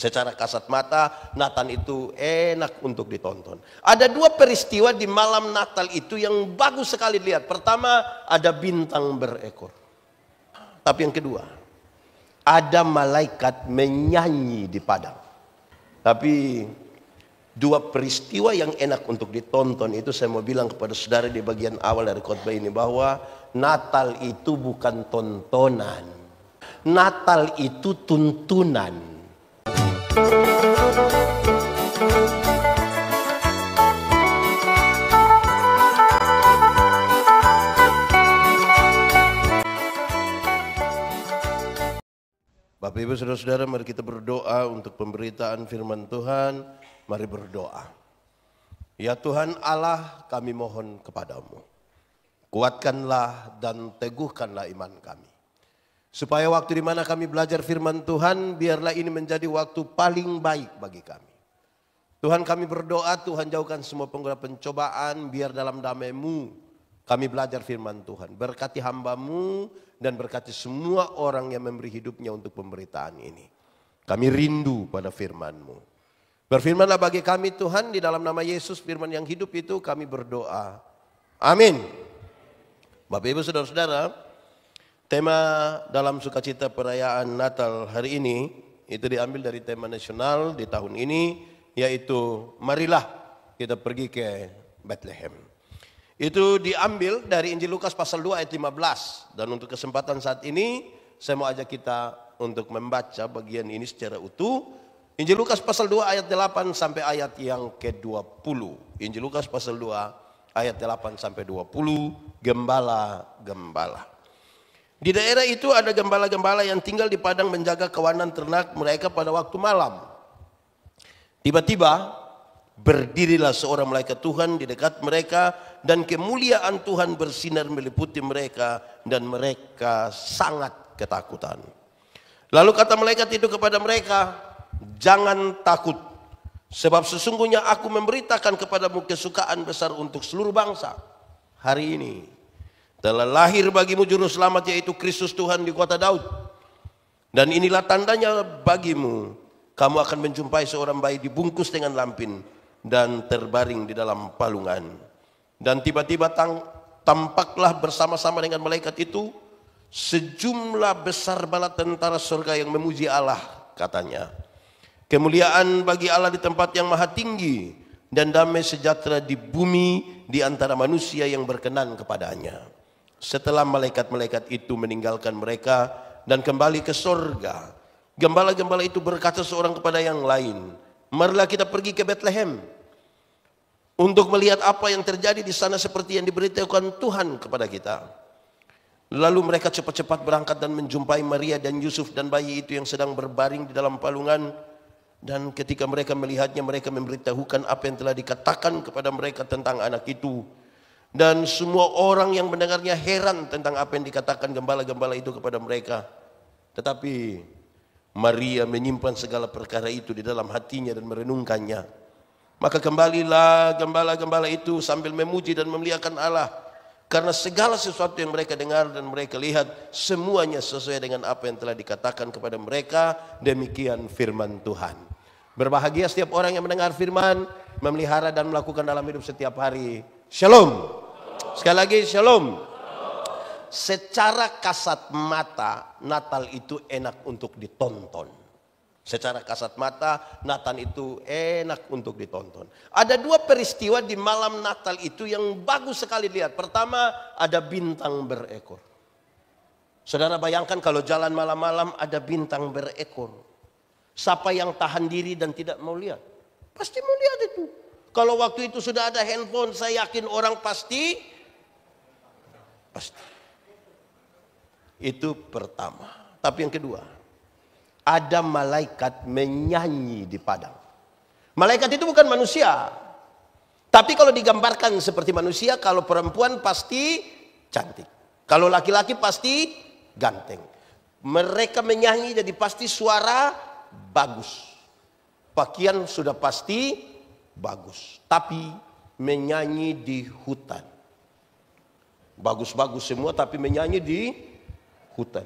Secara kasat mata, Natal itu enak untuk ditonton. Ada dua peristiwa di malam Natal itu yang bagus sekali dilihat. Pertama, ada bintang berekor. Tapi yang kedua, ada malaikat menyanyi di padang. Tapi dua peristiwa yang enak untuk ditonton itu saya mau bilang kepada saudara di bagian awal dari khotbah ini bahwa Natal itu bukan tontonan. Natal itu tuntunan. Bapak Ibu Saudara-saudara, mari kita berdoa untuk pemberitaan firman Tuhan. Mari berdoa. Ya Tuhan Allah, kami mohon kepadamu, kuatkanlah dan teguhkanlah iman kami. Supaya waktu di mana kami belajar firman Tuhan, biarlah ini menjadi waktu paling baik bagi kami. Tuhan, kami berdoa, Tuhan jauhkan semua pengguna pencobaan, biar dalam damai-Mu kami belajar firman Tuhan. Berkati hamba-Mu dan berkati semua orang yang memberi hidupnya untuk pemberitaan ini. Kami rindu pada firman-Mu. Berfirmanlah bagi kami Tuhan, di dalam nama Yesus firman yang hidup itu kami berdoa. Amin. Bapak Ibu Saudara-saudara, tema dalam sukacita perayaan Natal hari ini itu diambil dari tema nasional di tahun ini, yaitu marilah kita pergi ke Bethlehem. Itu diambil dari Injil Lukas pasal 2 ayat 15. Dan untuk kesempatan saat ini saya mau ajak kita untuk membaca bagian ini secara utuh. Injil Lukas pasal 2 ayat 8 sampai ayat yang ke-20. Injil Lukas pasal 2 ayat 8 sampai 20, gembala-gembala. Di daerah itu ada gembala-gembala yang tinggal di padang menjaga kawanan ternak mereka pada waktu malam. Tiba-tiba berdirilah seorang malaikat Tuhan di dekat mereka dan kemuliaan Tuhan bersinar meliputi mereka dan mereka sangat ketakutan. Lalu kata malaikat itu kepada mereka, jangan takut, sebab sesungguhnya aku memberitakan kepadamu kesukaan besar untuk seluruh bangsa. Hari ini telah lahir bagimu juru selamat, yaitu Kristus Tuhan di kota Daud. Dan inilah tandanya bagimu, kamu akan menjumpai seorang bayi dibungkus dengan lampin dan terbaring di dalam palungan. Dan tiba-tiba tampaklah bersama-sama dengan malaikat itu sejumlah besar bala tentara surga yang memuji Allah, katanya. Kemuliaan bagi Allah di tempat yang maha tinggi dan damai sejahtera di bumi di antara manusia yang berkenan kepadanya. Setelah malaikat-malaikat itu meninggalkan mereka dan kembali ke surga, gembala-gembala itu berkata seorang kepada yang lain, marilah kita pergi ke Bethlehem untuk melihat apa yang terjadi di sana seperti yang diberitahukan Tuhan kepada kita. Lalu mereka cepat-cepat berangkat dan menjumpai Maria dan Yusuf dan bayi itu yang sedang berbaring di dalam palungan. Dan ketika mereka melihatnya, mereka memberitahukan apa yang telah dikatakan kepada mereka tentang anak itu. Dan semua orang yang mendengarnya heran tentang apa yang dikatakan gembala-gembala itu kepada mereka. Tetapi Maria menyimpan segala perkara itu di dalam hatinya dan merenungkannya. Maka kembalilah gembala-gembala itu sambil memuji dan memuliakan Allah. Karena segala sesuatu yang mereka dengar dan mereka lihat, semuanya sesuai dengan apa yang telah dikatakan kepada mereka. Demikian firman Tuhan. Berbahagia setiap orang yang mendengar firman, memelihara dan melakukan dalam hidup setiap hari. Shalom. Sekali lagi shalom. Secara kasat mata, Natal itu enak untuk ditonton. Secara kasat mata, Natal itu enak untuk ditonton. Ada dua peristiwa di malam Natal itu yang bagus sekali dilihat. Pertama, ada bintang berekor. Saudara bayangkan kalau jalan malam-malam ada bintang berekor. Siapa yang tahan diri dan tidak mau lihat? Pasti mau lihat itu. Kalau waktu itu sudah ada handphone, saya yakin orang pasti. Itu pertama. Tapi yang kedua, ada malaikat menyanyi di padang. Malaikat itu bukan manusia. Tapi kalau digambarkan seperti manusia, kalau perempuan pasti cantik. Kalau laki-laki pasti ganteng. Mereka menyanyi jadi pasti suara bagus. Pakaian sudah pasti bagus. Tapi menyanyi di hutan. Bagus-bagus semua tapi menyanyi di hutan.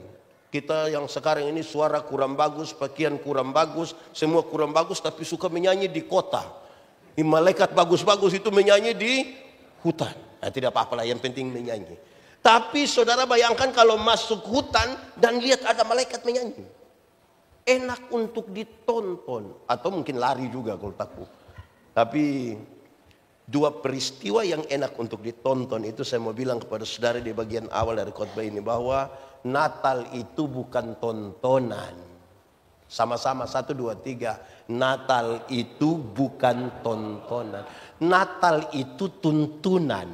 Kita yang sekarang ini suara kurang bagus, pakaian kurang bagus, semua kurang bagus, tapi suka menyanyi di kota. Malaikat bagus-bagus itu menyanyi di hutan. Nah, tidak apa-apa lah, yang penting menyanyi. Tapi saudara bayangkan kalau masuk hutan dan lihat ada malaikat menyanyi. Enak untuk ditonton. Atau mungkin lari juga kalau takut. Tapi dua peristiwa yang enak untuk ditonton itu saya mau bilang kepada saudara di bagian awal dari khotbah ini. Bahwa Natal itu bukan tontonan. Sama-sama 1, 2, 3. Natal itu bukan tontonan. Natal itu tuntunan.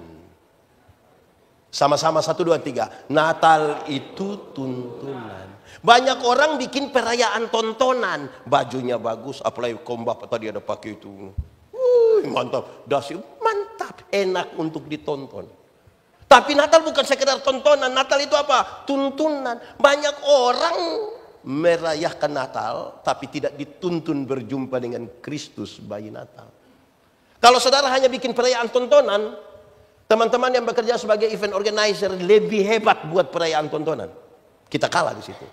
Sama-sama 1, 2, 3. Natal itu tuntunan. Banyak orang bikin perayaan tontonan. Bajunya bagus, apalagi Bapak tadi ada pakai itu. Mantap, dasi mantap, enak untuk ditonton. Tapi Natal bukan sekedar tontonan. Natal itu apa? Tuntunan. Banyak orang merayakan Natal tapi tidak dituntun berjumpa dengan Kristus bayi Natal. Kalau saudara hanya bikin perayaan tontonan, teman-teman yang bekerja sebagai event organizer lebih hebat buat perayaan tontonan. Kita kalah di situ.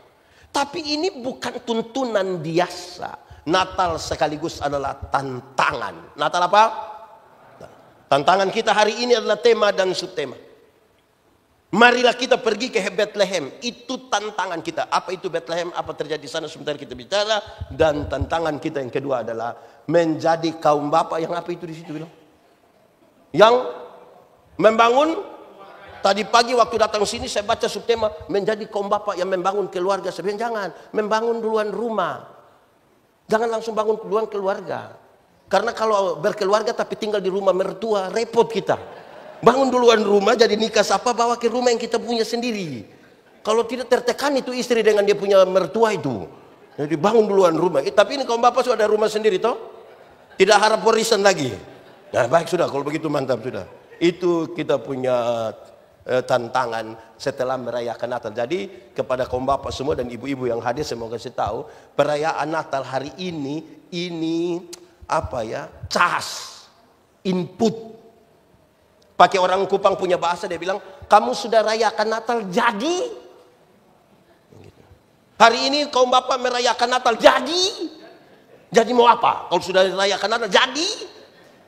Tapi ini bukan tuntunan biasa. Natal sekaligus adalah tantangan. Natal apa? Tantangan kita hari ini adalah tema dan subtema. Marilah kita pergi ke Bethlehem. Itu tantangan kita. Apa itu Bethlehem? Apa terjadi di sana? Sebentar kita bicara. Dan tantangan kita yang kedua adalah menjadi kaum bapa yang apa itu di situ bilang? Yang membangun. Tadi pagi waktu datang sini saya baca subtema menjadi kaum bapa yang membangun keluarga. Saya bilang jangan, membangun duluan rumah. Jangan langsung bangun duluan keluarga. Karena kalau berkeluarga tapi tinggal di rumah mertua, repot kita. Bangun duluan rumah, jadi nikah siapa bawa ke rumah yang kita punya sendiri. Kalau tidak tertekan itu istri dengan dia punya mertua itu. Jadi bangun duluan rumah. Tapi ini kaum bapak sudah ada rumah sendiri toh? Tidak harap warisan lagi. Nah baik sudah, kalau begitu mantap sudah. Itu kita punya tantangan setelah merayakan Natal. Jadi kepada kaum bapak semua dan ibu-ibu yang hadir saya mau kasih tahu, perayaan Natal hari ini apa ya? Cas, input. Pakai orang Kupang punya bahasa dia bilang, kamu sudah rayakan Natal jadi. Hari ini kaum bapak merayakan Natal jadi. Jadi mau apa? Kalau sudah rayakan Natal jadi.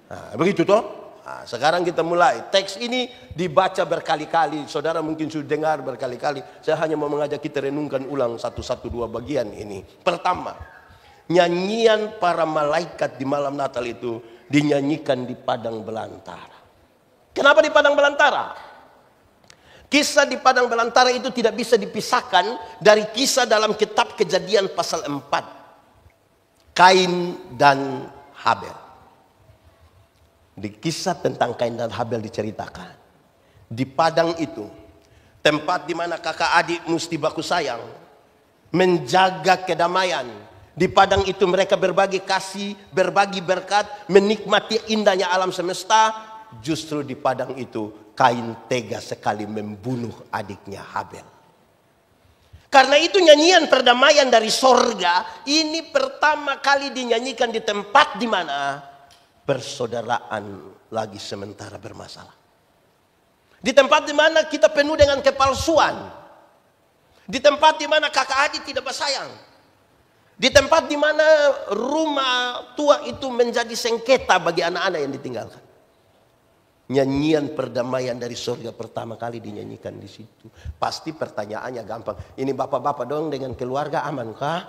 Nah, begitu toh. Nah, sekarang kita mulai. Teks ini dibaca berkali-kali. Saudara mungkin sudah dengar berkali-kali. Saya hanya mau mengajak kita renungkan ulang 1, 2 bagian ini. Pertama, nyanyian para malaikat di malam Natal itu dinyanyikan di padang belantara. Kenapa di padang belantara? Kisah di padang belantara itu tidak bisa dipisahkan dari kisah dalam kitab Kejadian pasal 4. Kain dan Habel. Di kisah tentang Kain dan Habel diceritakan. Di padang itu, tempat di mana kakak adik mesti baku sayang, menjaga kedamaian. Di padang itu mereka berbagi kasih, berbagi berkat, menikmati indahnya alam semesta. Justru di padang itu Kain tega sekali membunuh adiknya Habel. Karena itu nyanyian perdamaian dari sorga ini pertama kali dinyanyikan di tempat di mana persaudaraan lagi sementara bermasalah. Di tempat di mana kita penuh dengan kepalsuan. Di tempat di mana kakak adik tidak bersayang. Di tempat di mana rumah tua itu menjadi sengketa bagi anak-anak yang ditinggalkan. Nyanyian perdamaian dari surga pertama kali dinyanyikan di situ. Pasti pertanyaannya gampang. Ini bapak-bapak dong dengan keluarga aman kah?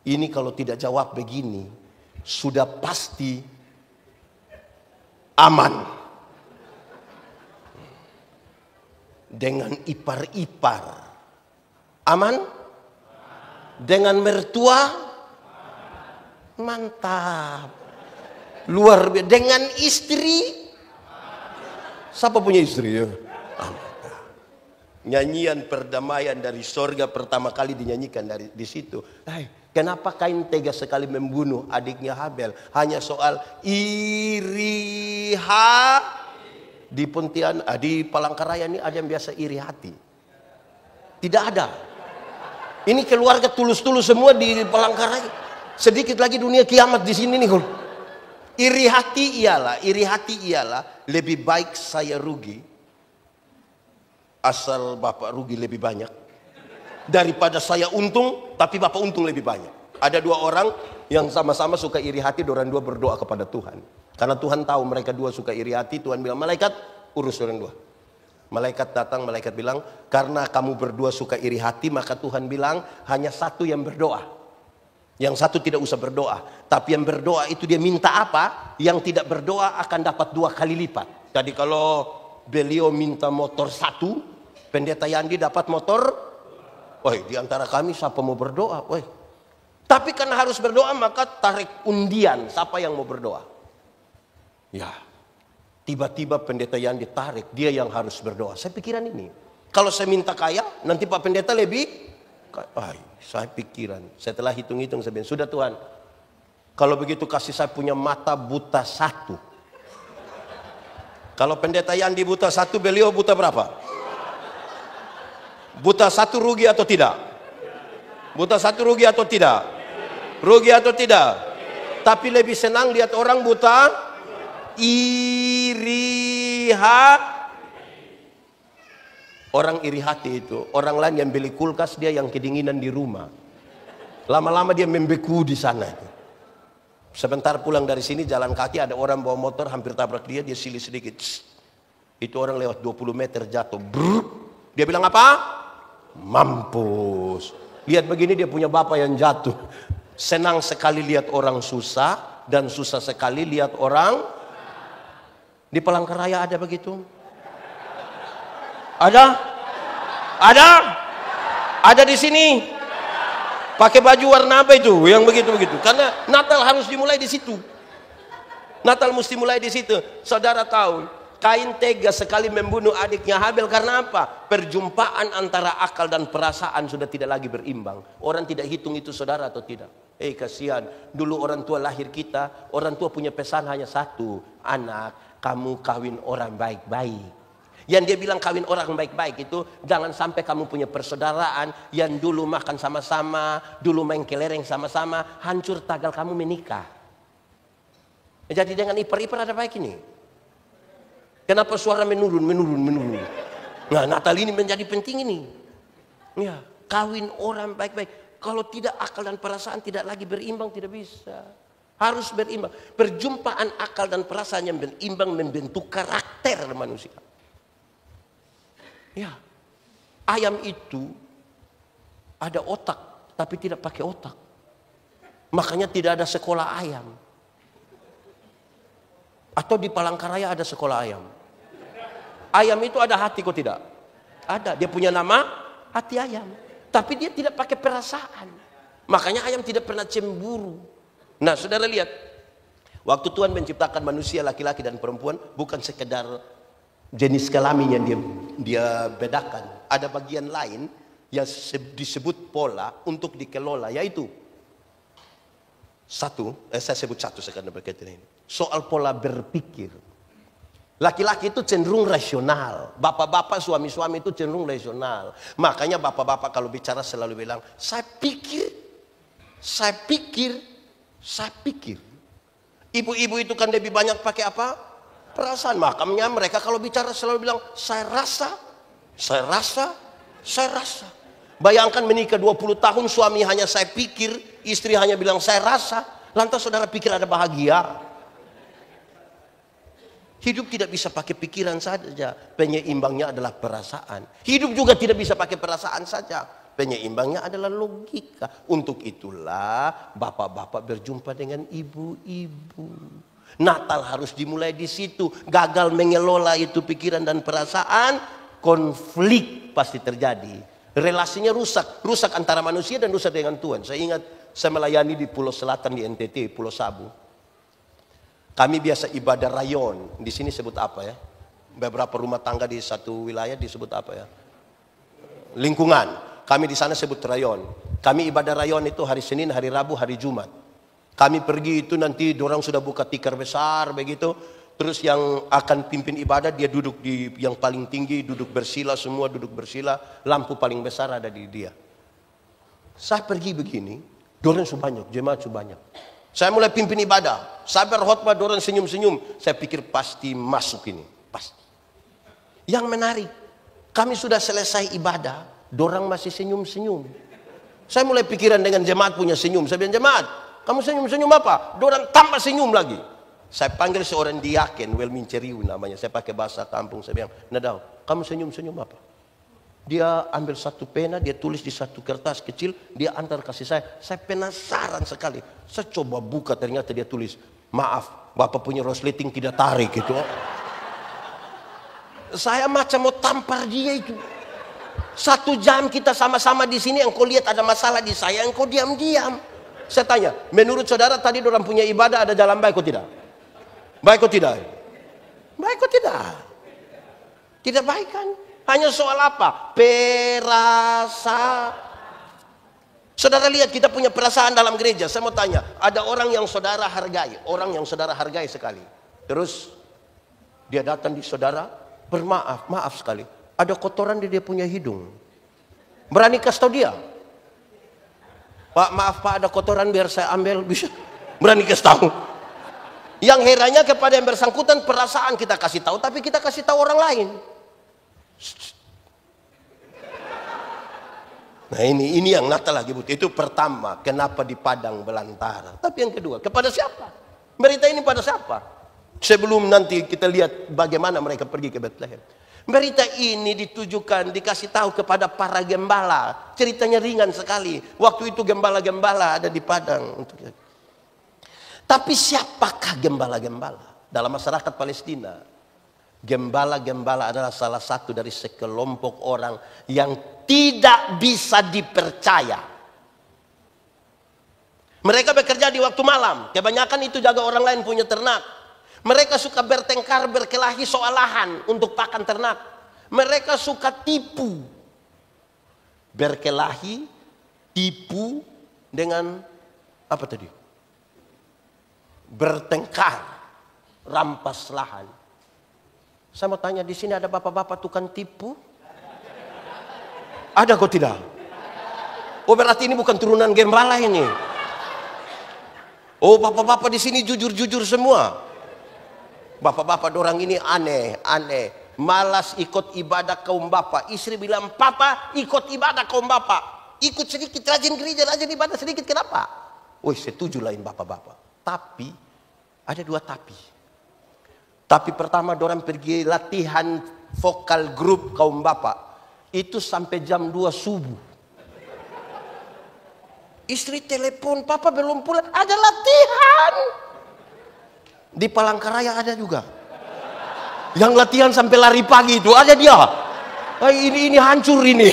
Ini kalau tidak jawab begini, sudah pasti aman. Dengan ipar-ipar aman? Dengan mertua mantap. Luar biasa. Dengan istri, siapa punya istri ya? Nyanyian perdamaian dari sorga pertama kali dinyanyikan dari di situ. Kenapa Kain tega sekali membunuh adiknya Habel? Hanya soal iri di Pontianak, di Palangkaraya ini ada yang biasa iri hati. Tidak ada. Ini keluarga tulus-tulus semua di Palangkaraya. Sedikit lagi dunia kiamat di sini nih. Iri hati ialah lebih baik saya rugi asal Bapak rugi lebih banyak daripada saya untung, tapi Bapak untung lebih banyak. Ada dua orang yang sama-sama suka iri hati, dorang dua berdoa kepada Tuhan. Karena Tuhan tahu mereka dua suka iri hati, Tuhan bilang, malaikat urus dorang dua. Malaikat datang, malaikat bilang, karena kamu berdua suka iri hati, maka Tuhan bilang hanya satu yang berdoa. Yang satu tidak usah berdoa. Tapi yang berdoa itu dia minta apa? Yang tidak berdoa akan dapat 2 kali lipat. Jadi kalau beliau minta motor 1, Pendeta Yandi dapat motor. Woi, di antara kami siapa mau berdoa? Woi. Tapi karena harus berdoa, maka tarik undian siapa yang mau berdoa. Ya. Tiba-tiba Pendeta Yandi tarik, dia yang harus berdoa. Saya pikiran ini. Kalau saya minta kaya, nanti Pak Pendeta lebih. Saya pikiran. Saya telah hitung-hitung sebenarnya. Sudah Tuhan. Kalau begitu kasih saya punya mata buta 1. Kalau Pendeta Yandi buta 1, beliau buta berapa? Buta 1 rugi atau tidak? Buta 1 rugi atau tidak? Rugi atau tidak? Tapi lebih senang lihat orang buta iri hati. Orang iri hati itu, orang lain yang beli kulkas, dia yang kedinginan di rumah. Lama-lama dia membeku di sana. Sebentar pulang dari sini jalan kaki, ada orang bawa motor hampir tabrak dia, dia silih sedikit. Itu orang lewat 20 meter jatuh. Brrr. Dia bilang apa? Mampus. Lihat begini dia punya bapak yang jatuh. Senang sekali lihat orang susah dan susah sekali lihat orang. Di Palangkaraya ada begitu? Ada? Ada? Ada di sini? Pakai baju warna apa itu? Yang begitu-begitu. Karena Natal harus dimulai di situ. Natal mesti mulai di situ. Saudara tahu, Kain tega sekali membunuh adiknya Habel karena apa? Perjumpaan antara akal dan perasaan sudah tidak lagi berimbang. Orang tidak hitung itu saudara atau tidak. Kasihan. Dulu orang tua lahir kita, orang tua punya pesan hanya satu. Anak, kamu kawin orang baik-baik. Yang dia bilang kawin orang baik-baik itu, jangan sampai kamu punya persaudaraan yang dulu makan sama-sama, dulu main kelereng sama-sama, hancur tagal kamu menikah. Jadi dengan ipar-ipar ada baik ini. Kenapa suara menurun? Nah, Natal ini menjadi penting ini. Ya, kawin orang baik-baik. Kalau tidak akal dan perasaan tidak lagi berimbang, tidak bisa. Harus berimbang. Perjumpaan akal dan perasaan yang berimbang membentuk karakter manusia. Ya, ayam itu ada otak, tapi tidak pakai otak. Makanya tidak ada sekolah ayam. Atau di Palangkaraya ada sekolah ayam. Ayam itu ada hati kok tidak? Ada, dia punya nama hati ayam. Tapi dia tidak pakai perasaan. Makanya ayam tidak pernah cemburu. Nah, saudara lihat, waktu Tuhan menciptakan manusia laki-laki dan perempuan, bukan sekedar jenis kelamin yang dia bedakan. Ada bagian lain yang disebut pola untuk dikelola, yaitu saya sebut satu sekarang berkaitan ini. Soal pola berpikir. Laki-laki itu cenderung rasional. Bapak-bapak, suami-suami itu cenderung rasional. Makanya bapak-bapak kalau bicara selalu bilang, saya pikir. Ibu-ibu itu kan lebih banyak pakai apa? Perasaan. Makanya mereka kalau bicara selalu bilang, saya rasa. Bayangkan menikah 20 tahun, suami hanya saya pikir, istri hanya bilang saya rasa. Lantas saudara pikir ada bahagia? Hidup tidak bisa pakai pikiran saja. Penyeimbangnya adalah perasaan. Hidup juga tidak bisa pakai perasaan saja. Penyeimbangnya adalah logika. Untuk itulah bapak-bapak berjumpa dengan ibu-ibu. Natal harus dimulai di situ. Gagal mengelola itu pikiran dan perasaan, konflik pasti terjadi. Relasinya rusak. Rusak antara manusia dan rusak dengan Tuhan. Saya ingat saya melayani di Pulau Selatan di NTT, Pulau Sabu. Kami biasa ibadah rayon. Di sini sebut apa ya? Beberapa rumah tangga di satu wilayah disebut apa ya? Lingkungan. Kami di sana sebut rayon. Kami ibadah rayon itu hari Senin, hari Rabu, hari Jumat. Kami pergi itu nanti dorang sudah buka tikar besar begitu. Terus yang akan pimpin ibadah dia duduk di yang paling tinggi, duduk bersila, semua duduk bersila. Lampu paling besar ada di dia. Saya pergi begini, dorang sebanyak, jemaat sebanyak. Saya mulai pimpin ibadah. Saya berkhotbah, dorang senyum-senyum. Saya pikir pasti masuk ini, pasti. Yang menarik, Kami sudah selesai ibadah, dorang masih senyum-senyum. Saya mulai pikiran dengan jemaat punya senyum. Saya bilang, jemaat, kamu senyum-senyum apa? Dorang tambah senyum lagi. Saya panggil seorang diaken, Welmin Ceriu namanya. Saya pakai bahasa kampung. Saya bilang, Nadau, kamu senyum-senyum apa? Dia ambil satu pena, dia tulis di satu kertas kecil, dia antar kasih saya. Saya penasaran sekali. Saya coba buka, ternyata dia tulis, maaf, Bapak punya resleting tidak tarik gitu. Saya macam mau tampar dia itu. 1 jam kita sama-sama di sini, engkau lihat ada masalah di saya, engkau diam-diam. Saya tanya, menurut saudara tadi orang punya ibadah ada jalan baik atau tidak? Baik atau tidak? Baik atau tidak? Tidak baik kan? Hanya soal apa? Perasaan. Saudara lihat kita punya perasaan dalam gereja. Saya mau tanya, ada orang yang saudara hargai, orang yang saudara hargai sekali. Terus dia datang di saudara, bermaaf, maaf sekali. Ada kotoran di dia punya hidung. Berani kasih tahu dia? Pak, maaf Pak, ada kotoran biar saya ambil, bisa? Berani kasih tahu? Yang herannya kepada yang bersangkutan perasaan kita kasih tahu, tapi kita kasih tahu orang lain. Nah ini yang Natal lagi butuh. Itu pertama, kenapa di padang belantara. Tapi yang kedua, kepada siapa? Berita ini pada siapa? Sebelum nanti kita lihat bagaimana mereka pergi ke Bethlehem. Berita ini ditujukan, dikasih tahu kepada para gembala. Ceritanya ringan sekali. Waktu itu gembala-gembala ada di padang. Tapi siapakah gembala-gembala? Dalam masyarakat Palestina, gembala-gembala adalah salah satu dari sekelompok orang yang tidak bisa dipercaya. Mereka bekerja di waktu malam. Kebanyakan itu jaga orang lain punya ternak. Mereka suka bertengkar, berkelahi soal lahan untuk pakan ternak. Mereka suka tipu. Berkelahi, tipu dengan apa tadi? Bertengkar, rampas lahan. Saya mau tanya, di sini ada bapak-bapak tukang tipu? Ada kok tidak? Oh berarti ini bukan turunan gembala ini. Oh bapak-bapak di sini jujur-jujur semua. Bapak-bapak dorang ini aneh. Malas ikut ibadah kaum bapak. Istri bilang, papa ikut ibadah kaum bapak. Ikut sedikit, rajin gereja, rajin ibadah sedikit. Kenapa? Wih setuju lain bapak-bapak. Tapi, ada 2 tapi. Tapi pertama dorang pergi latihan vokal grup kaum bapak. Itu sampai jam 2 subuh. Istri telepon, papa belum pulang. Ada latihan. Di Palangkaraya ada juga. Yang latihan sampai lari pagi itu ada dia. Ini hancur ini.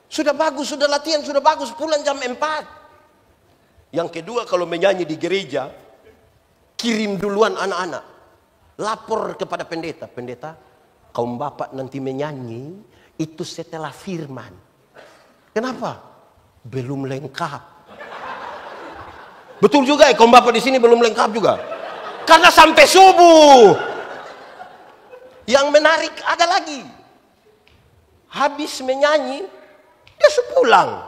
Sudah bagus, sudah latihan, sudah bagus. Pulang jam 4. Yang kedua kalau menyanyi di gereja, kirim duluan anak-anak. Lapor kepada pendeta. Pendeta, kaum bapak nanti menyanyi itu setelah firman. Kenapa? Belum lengkap. Betul juga ya, kaum bapak di sini belum lengkap juga. Karena sampai subuh. Yang menarik ada lagi. Habis menyanyi, dia pulang.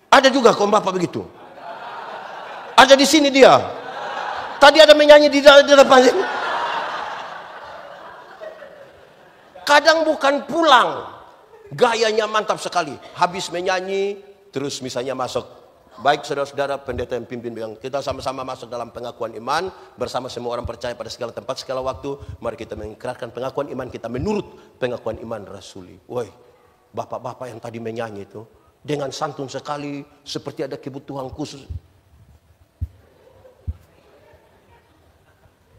Ada juga kaum bapak begitu. Ada di sini dia. Tadi ada menyanyi di depan sini. Kadang bukan pulang. Gayanya mantap sekali. Habis menyanyi, terus misalnya masuk. Baik saudara-saudara, pendeta yang pimpin bilang, kita sama-sama masuk dalam pengakuan iman bersama semua orang percaya pada segala tempat, segala waktu. Mari kita mengikrarkan pengakuan iman kita menurut pengakuan iman rasuli. Woi, bapak-bapak yang tadi menyanyi itu dengan santun sekali, seperti ada kebutuhan khusus.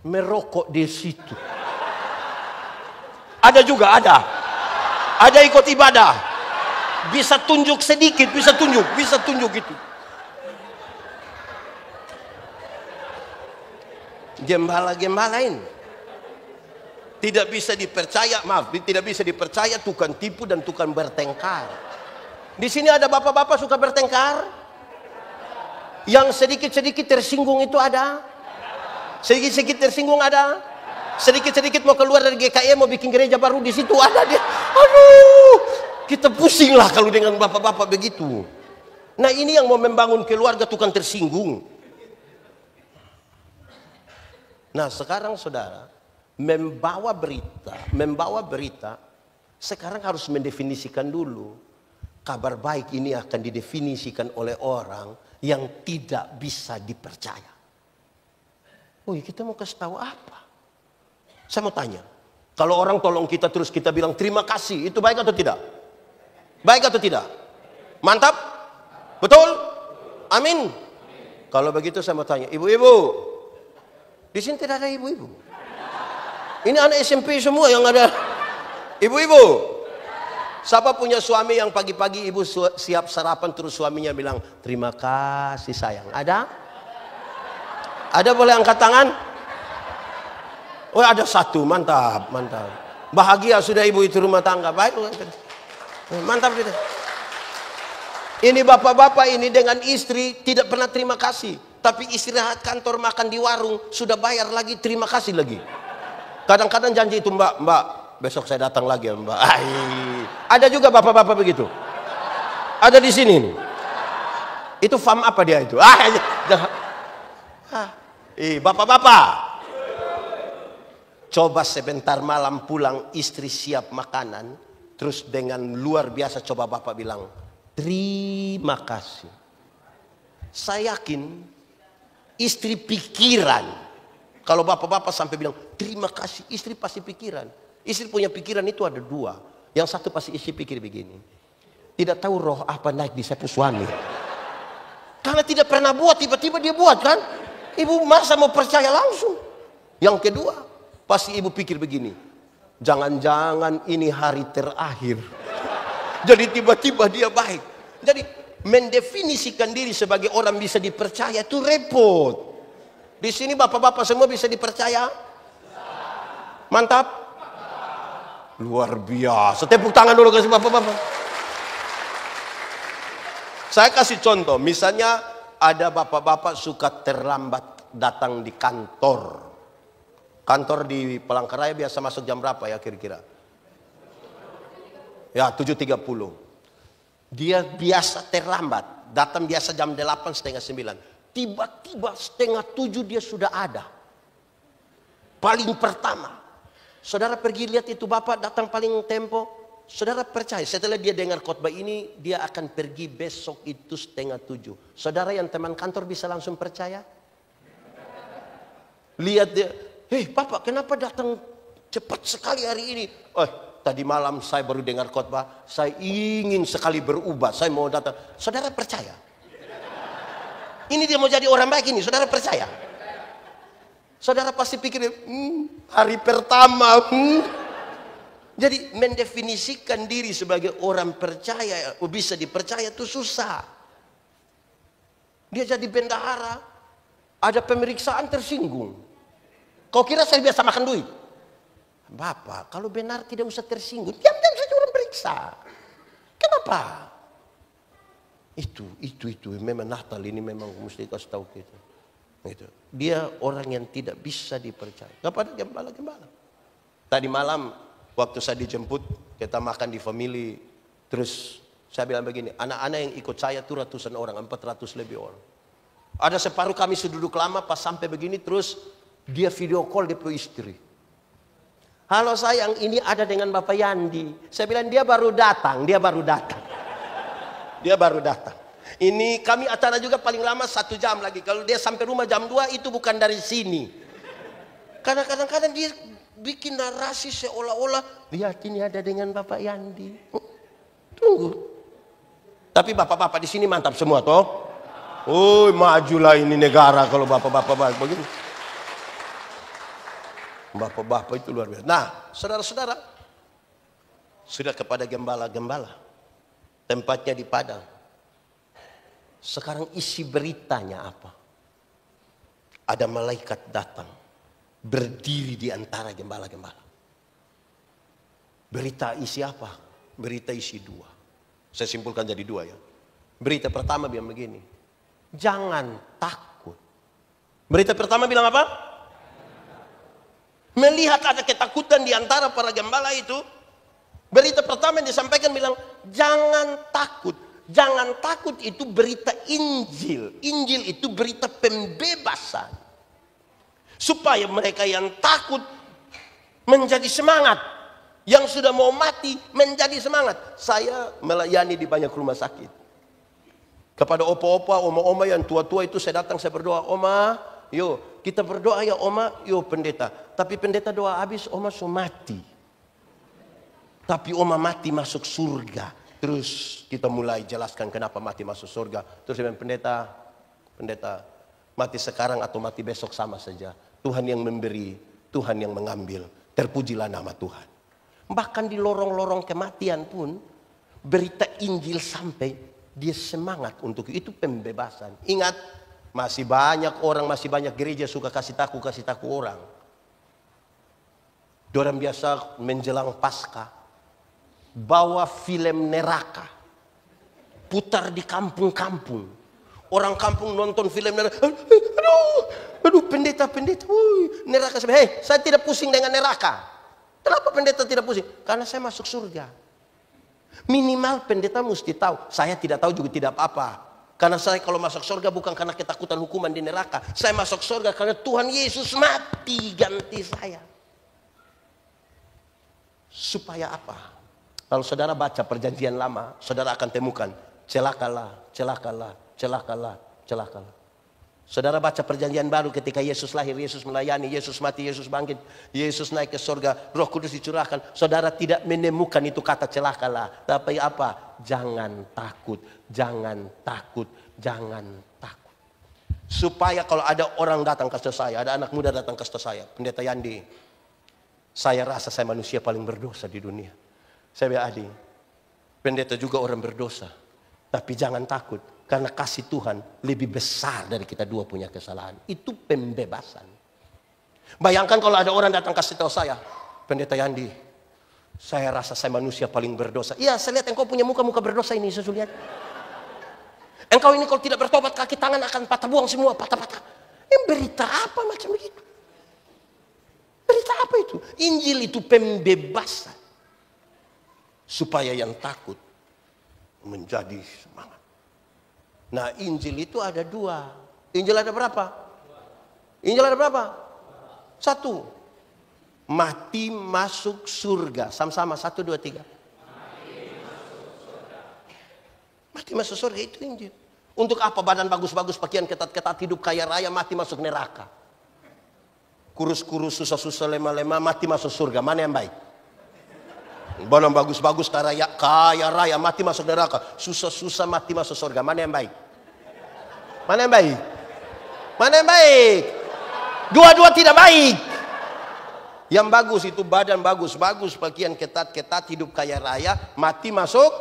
Merokok di situ. Ada juga, ada. Ada ikut ibadah. Bisa tunjuk sedikit, bisa tunjuk gitu. Gembala-gembalain tidak bisa dipercaya, tidak bisa dipercaya, tukang tipu dan tukang bertengkar. Di sini ada bapak-bapak suka bertengkar, yang sedikit-sedikit tersinggung itu ada, sedikit-sedikit tersinggung ada, sedikit-sedikit mau keluar dari GKI mau bikin gereja baru di situ ada dia. Aduh, kita pusing lah kalau dengan bapak-bapak begitu. Nah ini yang mau membangun keluarga tukang tersinggung. Nah sekarang saudara, membawa berita, sekarang harus mendefinisikan dulu. Kabar baik ini akan didefinisikan oleh orang yang tidak bisa dipercaya. Oh, kita mau kasih tahu apa? Saya mau tanya, kalau orang tolong kita terus kita bilang terima kasih, itu baik atau tidak? Baik atau tidak? Mantap? Betul? Amin. Kalau begitu saya mau tanya, ibu-ibu, di sini tidak ada ibu-ibu. Ini anak SMP semua yang ada. Ibu-ibu, siapa punya suami yang pagi-pagi ibu siap sarapan terus suaminya bilang terima kasih sayang? Ada? Ada, boleh angkat tangan? Oh, ada satu, mantap, mantap. Bahagia sudah ibu itu rumah tangga. Baik, mantap sudah. Ini bapak-bapak ini dengan istri tidak pernah terima kasih. Tapi istirahat kantor makan di warung sudah bayar lagi, terima kasih lagi. Kadang-kadang janji itu, mbak, besok saya datang lagi ya mbak. Ada juga bapak-bapak begitu. Ada di sini nih. Itu fam apa dia itu? Bapak-bapak. Coba sebentar malam pulang istri siap makanan. Terus dengan luar biasa coba bapak bilang terima kasih. Saya yakin istri pikiran. Kalau bapak-bapak sampai bilang terima kasih, istri pasti pikiran. Istri punya pikiran itu ada dua. Yang satu pasti istri pikir begini. Tidak tahu roh apa naik di sapu suami. Karena tidak pernah buat, tiba-tiba dia buat kan. Ibu masa mau percaya langsung. Yang kedua, pasti ibu pikir begini. Jangan-jangan ini hari terakhir. Jadi tiba-tiba dia baik. Jadi mendefinisikan diri sebagai orang bisa dipercaya itu repot. Di sini bapak-bapak semua bisa dipercaya? Mantap? Luar biasa. Tepuk tangan dulu kasih bapak-bapak. Saya kasih contoh. Misalnya ada bapak-bapak suka terlambat datang di kantor. Kantor di Palangkaraya biasa masuk jam berapa ya kira-kira? Ya 7.30. Dia biasa terlambat. Datang biasa jam 8 setengah 9. Tiba-tiba setengah 7 dia sudah ada. Paling pertama. Saudara pergi lihat itu bapak datang paling tempo. Saudara percaya setelah dia dengar khotbah ini dia akan pergi besok itu setengah 7. Saudara yang teman kantor bisa langsung percaya? Lihat dia. Hei bapak kenapa datang cepat sekali hari ini? Tadi malam saya baru dengar khotbah. Saya ingin sekali berubah. Saya mau datang. Saudara percaya? Ini dia mau jadi orang baik ini, saudara percaya? Saudara pasti pikir, hari pertama. Jadi mendefinisikan diri sebagai orang percaya, bisa dipercaya itu susah. Dia jadi bendahara, ada pemeriksaan tersinggung. Kau kira saya biasa makan duit? Bapak, kalau benar tidak usah tersinggung, diam-diam saja orang periksa. Kenapa? Itu memang Natal ini memang mesti kasih tahu kita. Gitu. Dia orang yang tidak bisa dipercaya. Kepada gembala-gembala. Tadi malam waktu saya dijemput kita makan di family, terus saya bilang begini, anak-anak yang ikut saya itu ratusan orang, 400 lebih orang. Ada separuh kami seduduk lama pas sampai begini terus dia video call dia istri. Halo sayang, ini ada dengan Bapak Yandi. Saya bilang dia baru datang. Dia baru datang. Ini kami acara juga paling lama 1 jam lagi. Kalau dia sampai rumah jam 2 itu bukan dari sini. Karena kadang-kadang dia bikin narasi seolah-olah lihat ini ada dengan Bapak Yandi. Tunggu. Tapi bapak-bapak di sini mantap semua toh. Oh majulah ini negara kalau bapak-bapak begini. Bapak-bapak itu luar biasa. Nah saudara-saudara. Sudah kepada gembala-gembala. Tempatnya di Padang. Sekarang isi beritanya apa? Ada malaikat datang. Berdiri di antara gembala-gembala. Berita isi apa? Berita isi 2. Saya simpulkan jadi 2 ya. Berita pertama bilang begini. Jangan takut. Berita pertama bilang apa? Melihat ada ketakutan di antara para gembala itu. Berita pertama yang disampaikan bilang, jangan takut. Jangan takut itu berita Injil. Injil itu berita pembebasan. Supaya mereka yang takut menjadi semangat. Yang sudah mau mati menjadi semangat. Saya melayani di banyak rumah sakit. Kepada opa-opa, oma-oma yang tua-tua itu saya datang, saya berdoa, oma, yuk kita berdoa ya oma, yuk pendeta. Tapi pendeta doa habis, oma sudah mati. Tapi oma mati masuk surga. Terus kita mulai jelaskan kenapa mati masuk surga. Terus saya bilang, pendeta, mati sekarang atau mati besok sama saja. Tuhan yang memberi, Tuhan yang mengambil. Terpujilah nama Tuhan. Bahkan di lorong-lorong kematian pun berita Injil sampai, dia semangat untuk itu pembebasan. Ingat, masih banyak orang, masih banyak gereja suka kasih taku orang. Dorang biasa menjelang Paskah bawa film neraka, putar di kampung-kampung. Orang kampung nonton film neraka, aduh pendeta, neraka. Hei, saya tidak pusing dengan neraka. Kenapa pendeta tidak pusing? Karena saya masuk surga. Minimal pendeta mesti tahu. Saya tidak tahu juga tidak apa-apa. Karena saya kalau masuk surga bukan karena ketakutan hukuman di neraka. Saya masuk surga karena Tuhan Yesus mati ganti saya. Supaya apa? Kalau saudara baca perjanjian lama, saudara akan temukan celakalah. Saudara baca perjanjian baru ketika Yesus lahir, Yesus melayani, Yesus mati, Yesus bangkit, Yesus naik ke surga, Roh Kudus dicurahkan. Saudara tidak menemukan itu kata celakalah. Tapi apa? Jangan takut, jangan takut, jangan takut. Supaya kalau ada orang datang ke saya, ada anak muda datang ke saya, pendeta Yandi, saya rasa saya manusia paling berdosa di dunia. Saya bilang, Adi, pendeta juga orang berdosa. Tapi jangan takut. Karena kasih Tuhan lebih besar dari kita dua punya kesalahan. Itu pembebasan. Bayangkan kalau ada orang datang kasih tahu saya, pendeta Yandi, saya rasa saya manusia paling berdosa. Iya, saya lihat engkau punya muka berdosa ini, saya lihat. Engkau ini kalau tidak bertobat kaki tangan akan patah buang semua, patah-patah. Ini berita apa macam begitu? Berita apa itu? Injil itu pembebasan. Supaya yang takut menjadi semangat. Nah, Injil itu ada dua. Injil ada berapa? Injil ada berapa? Satu. Mati masuk surga. Sama-sama. 1, 2, 3. Mati masuk surga itu Injil. Untuk apa badan bagus-bagus, pakaian ketat-ketat, hidup kaya raya, mati masuk neraka? Kurus-kurus, susah-susah, lemah-lemah, mati masuk surga. Mana yang baik? Badan bagus-bagus, kaya raya, mati masuk neraka. Susah-susah, mati masuk surga. Mana yang baik? Mana yang baik? Mana yang baik? Dua-dua tidak baik. Yang bagus itu badan bagus-bagus, pakaian ketat-ketat, hidup kaya raya, mati masuk.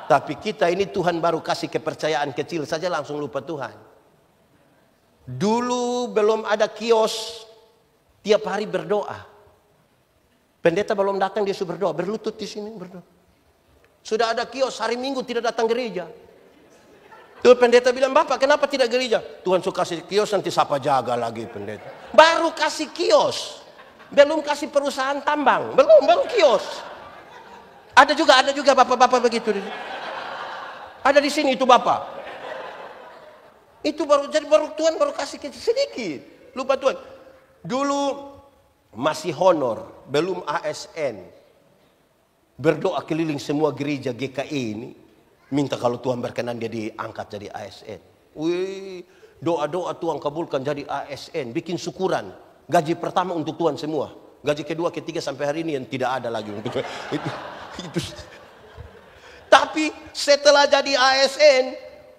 Tapi kita ini Tuhan baru kasih kepercayaan kecil saja langsung lupa Tuhan. Dulu belum ada kios, tiap hari berdoa. Pendeta belum datang dia sudah berdoa, berlutut di sini berdoa. Sudah ada kios, hari Minggu tidak datang gereja. Tuh pendeta bilang, Bapak kenapa tidak gereja? Tuhan suka kasih kios, nanti siapa jaga lagi pendeta. Baru kasih kios, belum kasih perusahaan tambang, belum kios. Ada juga bapak-bapak begitu. Ada di sini itu bapak. Itu baru Tuhan baru kasih sedikit. Lupa Tuhan. Dulu masih honor, belum ASN. Berdoa keliling semua gereja GKI ini. Minta kalau Tuhan berkenan dia diangkat jadi ASN. Wih, doa-doa Tuhan kabulkan jadi ASN. Bikin syukuran. Gaji pertama untuk Tuhan semua. Gaji kedua, ketiga sampai hari ini yang tidak ada lagi untuk itu. Tapi setelah jadi ASN,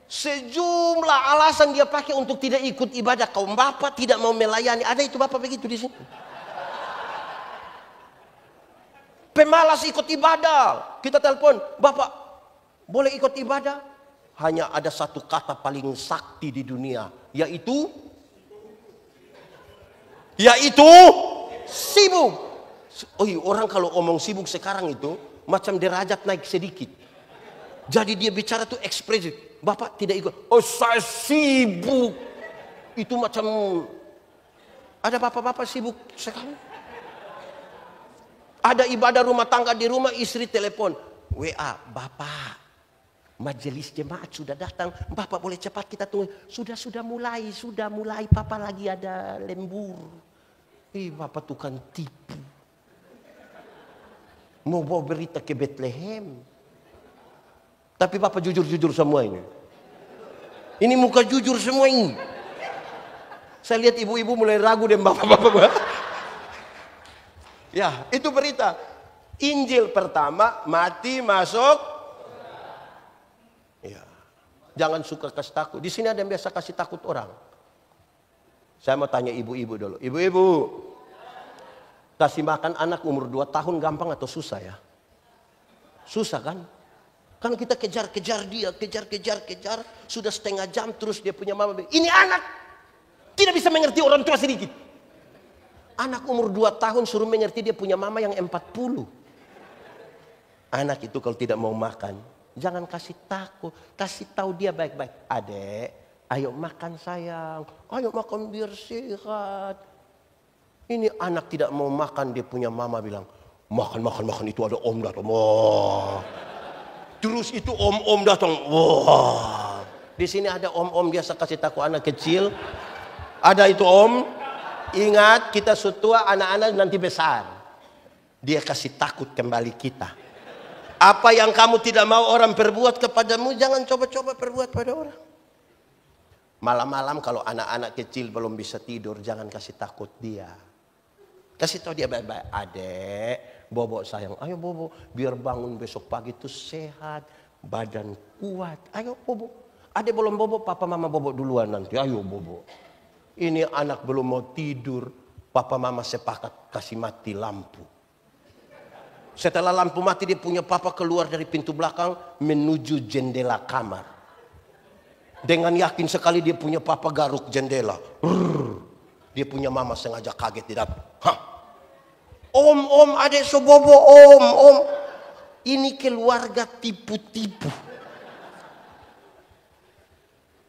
sejumlah alasan dia pakai untuk tidak ikut ibadah. Kaum bapak tidak mau melayani. Ada itu bapak begitu di sini. Pemalas ikut ibadah. Kita telepon, Bapak boleh ikut ibadah? Hanya ada satu kata paling sakti di dunia, yaitu sibuk. Oh iya, orang kalau omong sibuk sekarang itu macam derajat naik sedikit. Jadi dia bicara tuh ekspresif. Bapak tidak ikut. Oh saya sibuk. Itu macam ada bapak-bapak sibuk sekali. Ada ibadah rumah tangga di rumah, istri telepon. WA, Bapak, majelis jemaat sudah datang. Bapak boleh cepat kita tunggu. Sudah mulai. Papa lagi ada lembur. Bapak tukang tipu. Mau bawa berita ke Bethlehem. Tapi Bapak jujur-jujur semua ini. Ini muka jujur semua ini. Saya lihat ibu-ibu mulai ragu dan bapak-bapak. Ya, itu berita. Injil pertama, mati masuk. Ya. Jangan suka kasih takut. Di sini ada yang biasa kasih takut orang. Saya mau tanya ibu-ibu dulu. Ibu-ibu, kasih makan anak umur 2 tahun gampang atau susah ya? Susah kan? Kan kita kejar-kejar dia, kejar. Sudah setengah jam terus dia punya mama. Ini anak tidak bisa mengerti orang tua sedikit. Anak umur 2 tahun suruh mengerti dia punya mama yang 40. Anak itu kalau tidak mau makan, jangan kasih takut. Kasih tahu dia baik-baik. Adek, ayo makan sayang. Ayo makan biar sehat. Ini anak tidak mau makan, dia punya mama bilang, makan itu ada om datang. Wah. Terus itu om datang. Wah. Di sini ada om biasa kasih takut anak kecil. Ada itu om. Ingat kita sutua anak-anak nanti besar. Dia kasih takut kembali kita. Apa yang kamu tidak mau orang perbuat kepadamu, jangan coba-coba perbuat pada orang. Malam-malam kalau anak-anak kecil belum bisa tidur, jangan kasih takut dia. Kasih tahu dia baik-baik. Adek, Bobo sayang. Ayo Bobo, biar bangun besok pagi itu sehat. Badan kuat. Ayo Bobo. Adek belum Bobo, papa mama Bobo duluan nanti. Ayo Bobo. Ini anak belum mau tidur. Papa mama sepakat kasih mati lampu. Setelah lampu mati dia punya papa keluar dari pintu belakang menuju jendela kamar. Dengan yakin sekali dia punya papa garuk jendela. Dia punya mama sengaja kaget di dapur. Om, adek sobobo, om. Ini keluarga tipu-tipu.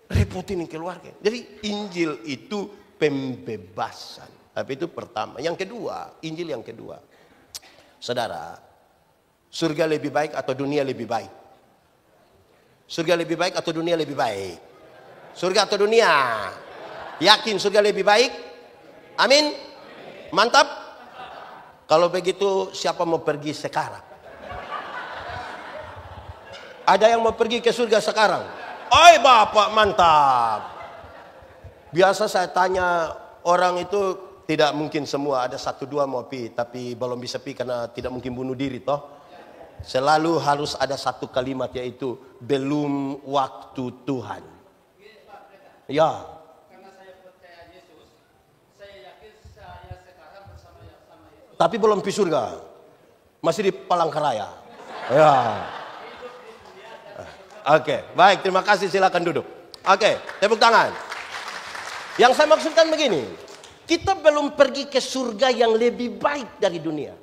Repot ini keluarga. Jadi Injil itu pembebasan. Tapi itu pertama. Yang kedua, Injil yang kedua. Saudara, surga lebih baik atau dunia lebih baik? Surga lebih baik atau dunia lebih baik? Surga atau dunia? Yakin surga lebih baik? Amin? Mantap? Kalau begitu siapa mau pergi sekarang? Ada yang mau pergi ke surga sekarang? Oi Bapak, mantap. Biasa saya tanya orang itu, tidak mungkin semua, ada 1-2 mau pi, tapi belum bisa pi karena tidak mungkin bunuh diri toh. Selalu harus ada satu kalimat yaitu belum waktu Tuhan. Ya. Karena saya percaya Yesus, saya yakin saya sekarang bersama Yesus. Tapi belum pi surga. Masih di Palangkaraya. Ya. Oke, baik, terima kasih, silakan duduk. Oke, tepuk tangan. Yang saya maksudkan begini, kita belum pergi ke surga yang lebih baik dari dunia,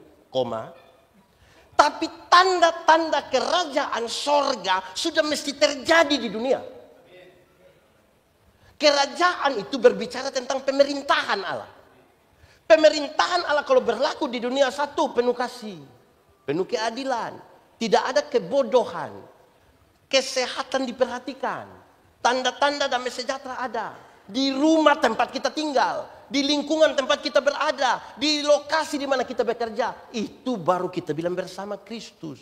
tapi tanda-tanda kerajaan sorga sudah mesti terjadi di dunia. Kerajaan itu berbicara tentang pemerintahan Allah. Pemerintahan Allah kalau berlaku di dunia, satu, penuh kasih, penuh keadilan, tidak ada kebodohan, kesehatan diperhatikan, tanda-tanda damai sejahtera ada. Di rumah tempat kita tinggal, di lingkungan tempat kita berada, di lokasi di mana kita bekerja, itu baru kita bilang bersama Kristus.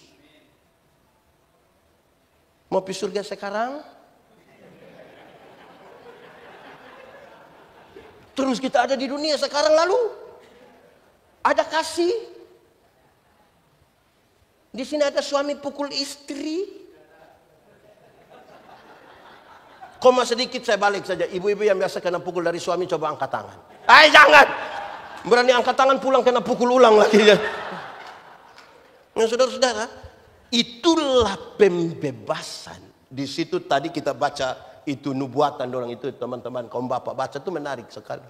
Mau pergi surga sekarang? Terus kita ada di dunia sekarang lalu ada kasih. Di sini ada suami pukul istri. Koma sedikit saya balik saja. Ibu-ibu yang biasa kena pukul dari suami coba angkat tangan. Jangan. Berani angkat tangan pulang kena pukul ulang lagi. Nah, saudara-saudara, itulah pembebasan. Di situ tadi kita baca itu nubuatan orang itu, teman-teman kaum bapak baca itu menarik sekali.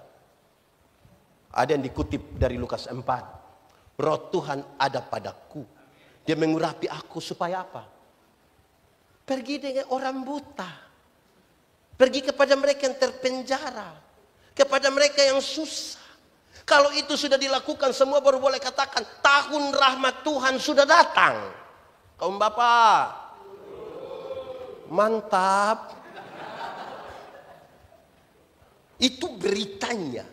Ada yang dikutip dari Lukas 4. Roh Tuhan ada padaku. Dia mengurapi aku supaya apa? Pergi dengan orang buta. Pergi kepada mereka yang terpenjara. Kepada mereka yang susah. Kalau itu sudah dilakukan, semua baru boleh katakan, tahun rahmat Tuhan sudah datang. Kaum bapak. Mantap. Itu beritanya.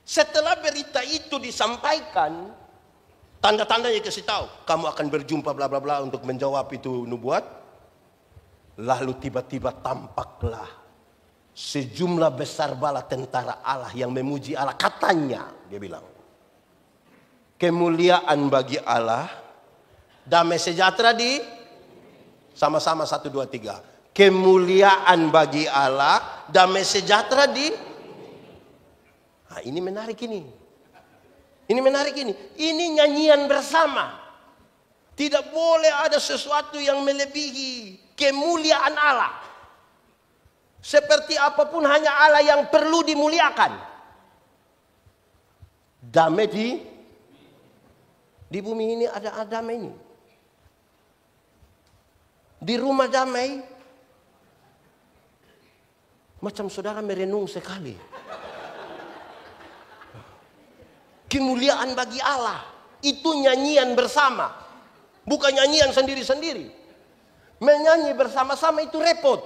Setelah berita itu disampaikan, Tanda-tandanya kasih tahu, kamu akan berjumpa bla bla bla untuk menjawab itu nubuat. Lalu tiba-tiba tampaklah sejumlah besar bala tentara Allah yang memuji Allah. Katanya, dia bilang, kemuliaan bagi Allah, damai sejahtera di sama-sama 1, 2, 3. Kemuliaan bagi Allah, damai sejahtera di. Nah, ini menarik ini. Ini menarik ini. Ini nyanyian bersama. Tidak boleh ada sesuatu yang melebihi kemuliaan Allah. Seperti apapun hanya Allah yang perlu dimuliakan. Damai di bumi ini ada damai ini. Di rumah damai. Macam saudara merenung sekali. Kemuliaan bagi Allah. Itu nyanyian bersama. Bukan nyanyian sendiri-sendiri. Menyanyi bersama-sama itu repot.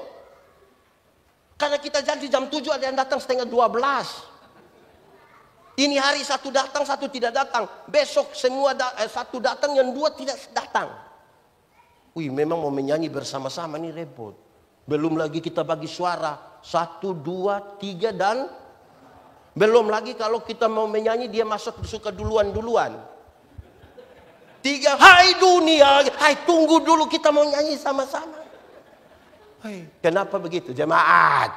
Karena kita janji jam 7 ada yang datang setengah 12. Ini hari satu datang, satu tidak datang. Besok semua satu datang, yang dua tidak datang. Wih, memang mau menyanyi bersama-sama ini repot. Belum lagi kita bagi suara. 1, 2, 3 dan belum lagi kalau kita mau menyanyi dia masuk suka duluan-duluan. 3, hai dunia, hai tunggu dulu kita mau nyanyi sama-sama. Hai, kenapa begitu jemaat?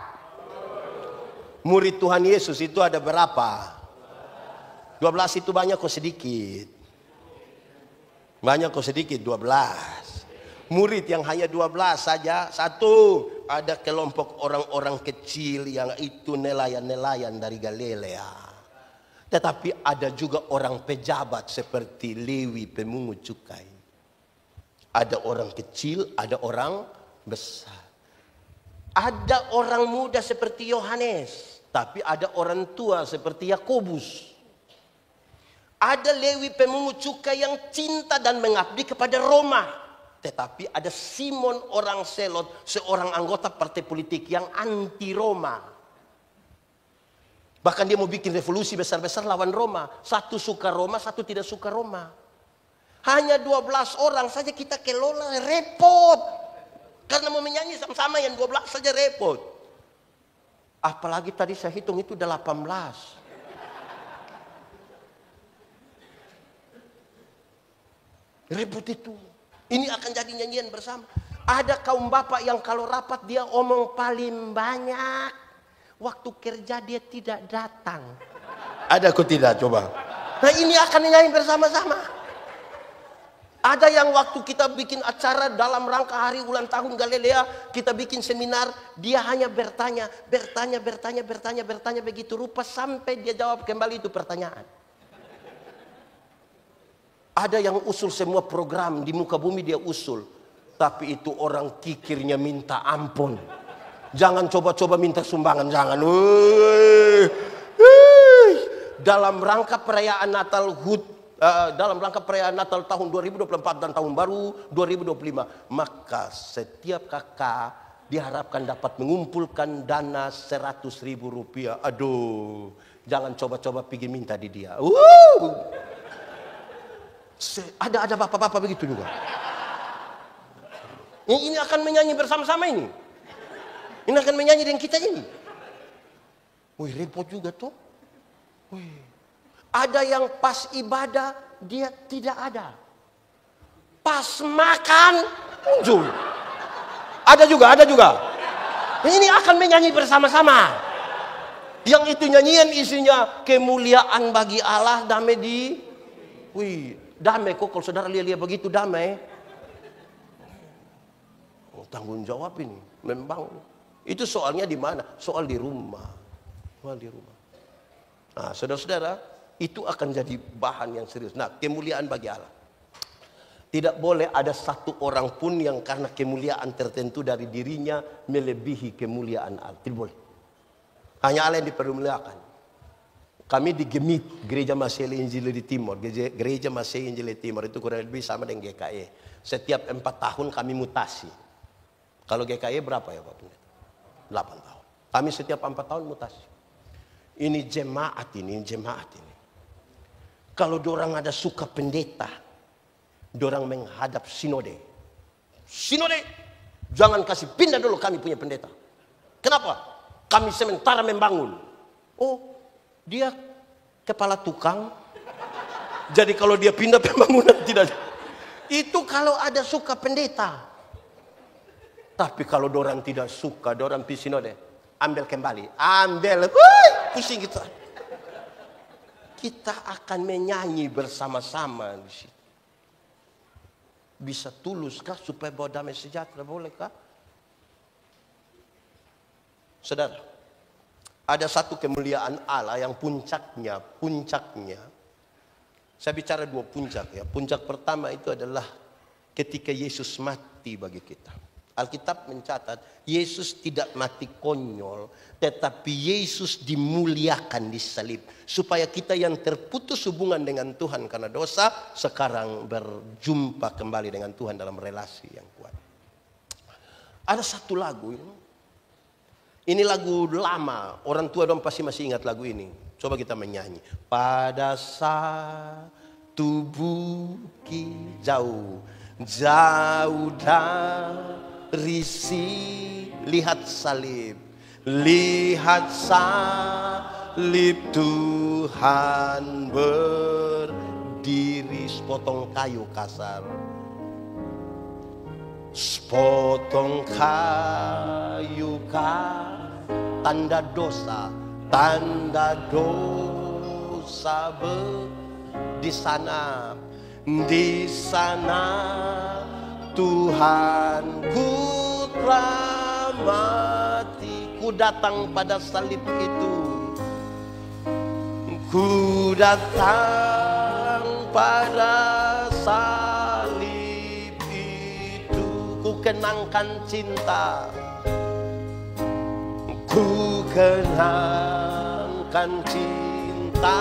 Murid Tuhan Yesus itu ada berapa? 12 itu banyak kok sedikit. Banyak kok sedikit 12. Murid yang hanya 12 saja. 1, ada kelompok orang-orang kecil yang itu nelayan-nelayan dari Galilea. Tetapi ada juga orang pejabat seperti Lewi pemungut cukai. Ada orang kecil, ada orang besar. Ada orang muda seperti Yohanes, tapi ada orang tua seperti Yakobus. Ada Lewi pemungut cukai yang cinta dan mengabdi kepada Roma. Tetapi ada Simon orang Selot, seorang anggota partai politik yang anti Roma. Bahkan dia mau bikin revolusi besar-besar lawan Roma. 1 suka Roma, 1 tidak suka Roma. Hanya 12 orang saja kita kelola, repot. Karena mau menyanyi sama-sama yang 12 saja repot. Apalagi tadi saya hitung itu 18. Repot itu. Ini akan jadi nyanyian bersama. Ada kaum bapak yang kalau rapat dia omong paling banyak. Waktu kerja dia tidak datang. Ada kok tidak coba? Nah ini akan nyanyi bersama-sama. Ada yang waktu kita bikin acara dalam rangka hari ulang tahun Galilea, kita bikin seminar, dia hanya bertanya begitu rupa sampai dia jawab kembali itu pertanyaan. Ada yang usul semua program di muka bumi dia usul, tapi itu orang kikirnya minta ampun. Jangan coba-coba minta sumbangan, jangan. Dalam rangka perayaan Natal dalam rangka perayaan Natal tahun 2024 dan tahun baru 2025, maka setiap kakak diharapkan dapat mengumpulkan dana 100.000 rupiah. Aduh, jangan coba-coba pergi minta di dia. Ada bapak-bapak begitu juga. Ini akan menyanyi bersama-sama ini. Ini akan menyanyi dengan kita ini. Wih, repot juga tuh. Wih. Ada yang pas ibadah dia tidak ada. Pas makan muncul. Ada juga. Ini akan menyanyi bersama-sama. Yang itu nyanyian isinya kemuliaan bagi Allah, damai di. Wih, damai kok kalau saudara lihat begitu damai. Tanggung jawab ini memang. Itu soalnya di mana? Soal di rumah. Nah, saudara-saudara, itu akan jadi bahan yang serius. Nah, kemuliaan bagi Allah. Tidak boleh ada satu orang pun yang karena kemuliaan tertentu dari dirinya melebihi kemuliaan Allah. Tidak boleh. Hanya Allah yang dipermuliakan. Kami di Gemit, Gereja Masih Injil di Timur. Gereja Masih Injil di Timur itu kurang lebih sama dengan GKI. Setiap 4 tahun kami mutasi. Kalau GKI berapa ya Pak Pendeta? 8 tahun. Kami setiap 4 tahun mutasi. Ini jemaat ini. Kalau dorang ada suka pendeta, dorang menghadap sinode. Sinode, jangan kasih pindah dulu kami punya pendeta. Kenapa? Kami sementara membangun. Oh, dia kepala tukang. Jadi kalau dia pindah pembangunan tidak. Itu kalau ada suka pendeta. Tapi kalau dorang tidak suka, dorang pergi sinode, ambil kembali, ambil, pusing kita. Kita akan menyanyi bersama-sama di situ. Bisa tuluskah supaya bawa damai sejahtera, bolehkah? Saudara, ada satu kemuliaan Allah yang puncaknya, saya bicara dua puncak ya. Puncak pertama itu adalah ketika Yesus mati bagi kita. Alkitab mencatat Yesus tidak mati konyol, tetapi Yesus dimuliakan di salib supaya kita yang terputus hubungan dengan Tuhan karena dosa sekarang berjumpa kembali dengan Tuhan dalam relasi yang kuat. Ada satu lagu ini lagu lama, orang tua dong pasti masih ingat lagu ini. Coba kita menyanyi. Pada saat tubuhki jauh dari lihat salib Tuhan berdiri, sepotong kayu kasar, sepotong kayu tanda dosa di sana Tuhanku telah mati. Ku datang pada salib itu, ku datang pada salib itu. Ku kenangkan cinta, ku kenangkan cinta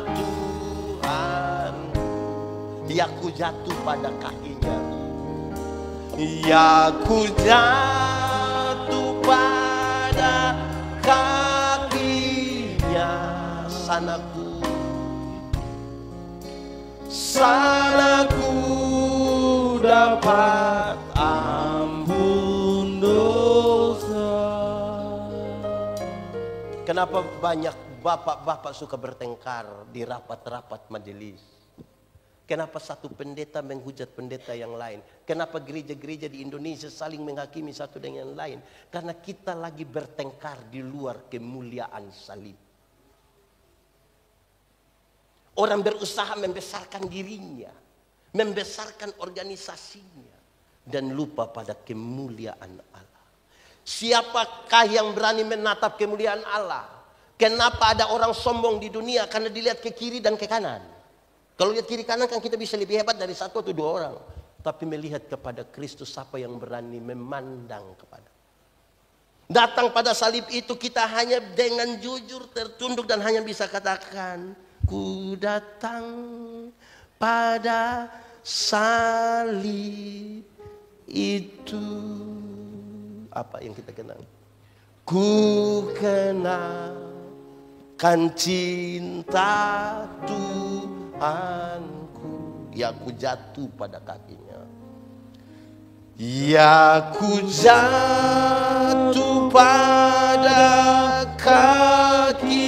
Tuhan. Ya ku jatuh pada kakinya, ya ku jatuh pada kakinya. Sanaku dapat ampun dosa. Kenapa banyak bapak-bapak suka bertengkar di rapat-rapat majelis? Kenapa satu pendeta menghujat pendeta yang lain? Kenapa gereja-gereja di Indonesia saling menghakimi satu dengan yang lain? Karena kita lagi bertengkar di luar kemuliaan salib. Orang berusaha membesarkan dirinya, membesarkan organisasinya, dan lupa pada kemuliaan Allah. Siapakah yang berani menatap kemuliaan Allah? Kenapa ada orang sombong di dunia? Karena dilihat ke kiri dan ke kanan. Kalau lihat kiri kanan kan kita bisa lebih hebat dari satu atau dua orang. Tapi melihat kepada Kristus, siapa yang berani memandang kepada. Datang pada salib itu kita hanya dengan jujur tertunduk dan hanya bisa katakan, ku datang pada salib itu. Apa yang kita kenal? Ku kenalkan cinta Tuhanku, ya ku jatuh pada kakinya, ya ku jatuh pada kakinya.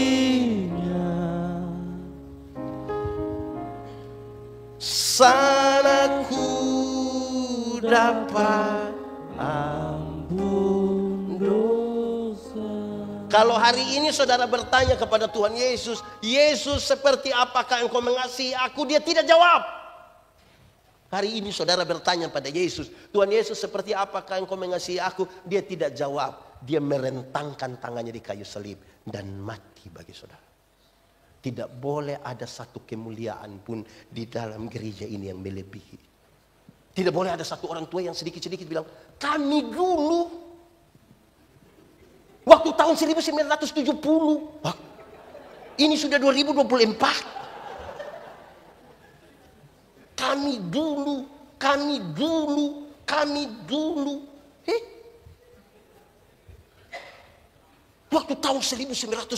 Sanaku dapat ampun dosa. Kalau hari ini saudara bertanya kepada Tuhan Yesus, Yesus seperti apakah engkau mengasihi aku? Dia tidak jawab. Hari ini saudara bertanya pada Yesus, Tuhan Yesus seperti apakah engkau mengasihi aku? Dia tidak jawab. Dia merentangkan tangannya di kayu salib dan mati bagi saudara. Tidak boleh ada satu kemuliaan pun di dalam gereja ini yang melebihi. Tidak boleh ada satu orang tua yang sedikit-sedikit bilang, kami dulu waktu tahun 1970. Hah? Ini sudah 2024. Kami dulu. Waktu tahun 1970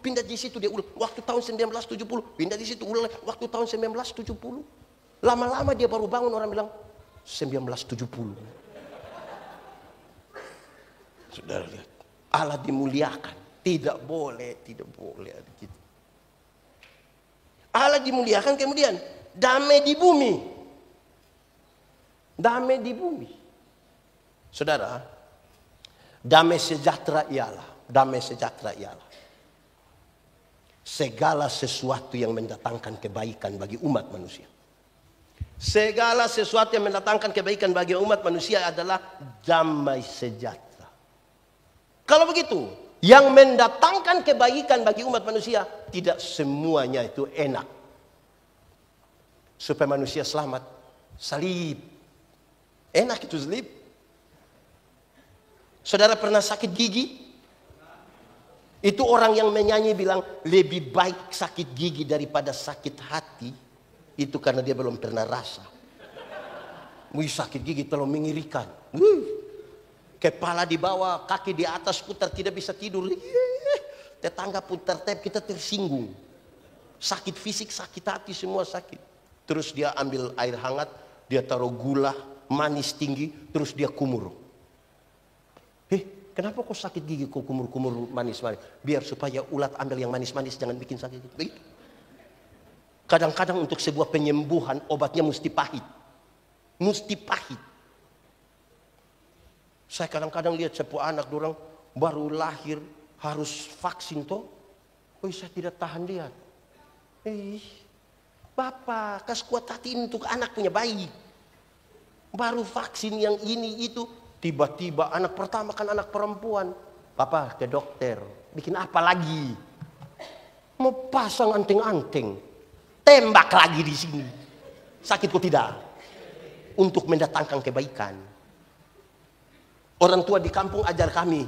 pindah di situ dia ulang. Waktu tahun 1970 pindah di situ ulang. Waktu tahun 1970. Lama-lama dia baru bangun, orang bilang 1970. Saudara lihat, Allah dimuliakan. Tidak boleh ada gitu. Allah dimuliakan, kemudian damai di bumi. Damai di bumi. Saudara, damai sejahtera ialah segala sesuatu yang mendatangkan kebaikan bagi umat manusia. Segala sesuatu yang mendatangkan kebaikan bagi umat manusia adalah damai sejahtera. Kalau begitu, yang mendatangkan kebaikan bagi umat manusia tidak semuanya itu enak. Supaya manusia selamat, salib. Enak itu salib. Saudara pernah sakit gigi? Itu orang yang menyanyi bilang lebih baik sakit gigi daripada sakit hati. Itu karena dia belum pernah rasa. Wih, sakit gigi terlalu mengirikan. Kepala di bawah, kaki di atas putar, tidak bisa tidur. Tetangga putar tap, kita tersinggung. Sakit fisik, sakit hati, semua sakit. Terus dia ambil air hangat, dia taruh gula, manis tinggi, terus dia kumur. Kenapa kok sakit gigi kok kumur-kumur manis-manis? Biar supaya ulat ambil yang manis-manis, jangan bikin sakit. Begitu. Kadang-kadang untuk sebuah penyembuhan obatnya mesti pahit. Mesti pahit. Saya kadang-kadang lihat sebuah anak dorang baru lahir harus vaksin toh. Saya tidak tahan lihat. Bapak, kasih kuat hati untuk anak punya bayi. Baru vaksin yang ini itu. Tiba-tiba anak pertama kan anak perempuan. Papa ke dokter. Bikin apa lagi? Mau pasang anting-anting. Tembak lagi di sini. Sakit kok tidak? Untuk mendatangkan kebaikan. Orang tua di kampung ajar kami.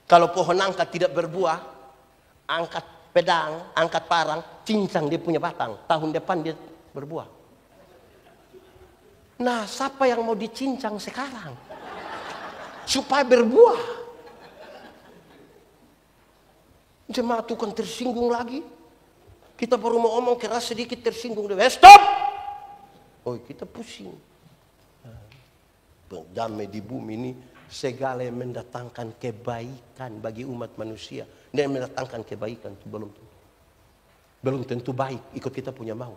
Kalau pohon nangka tidak berbuah. Angkat pedang, angkat parang. Cincang dia punya batang. Tahun depan dia berbuah. Nah, siapa yang mau dicincang sekarang? Supaya berbuah. Jemaat itu kan tersinggung lagi. Kita baru mau ngomong keras sedikit tersinggung. Stop! Kita pusing. Damai di bumi ini segala yang mendatangkan kebaikan bagi umat manusia. Dan mendatangkan kebaikan itu belum tentu baik ikut kita punya mau.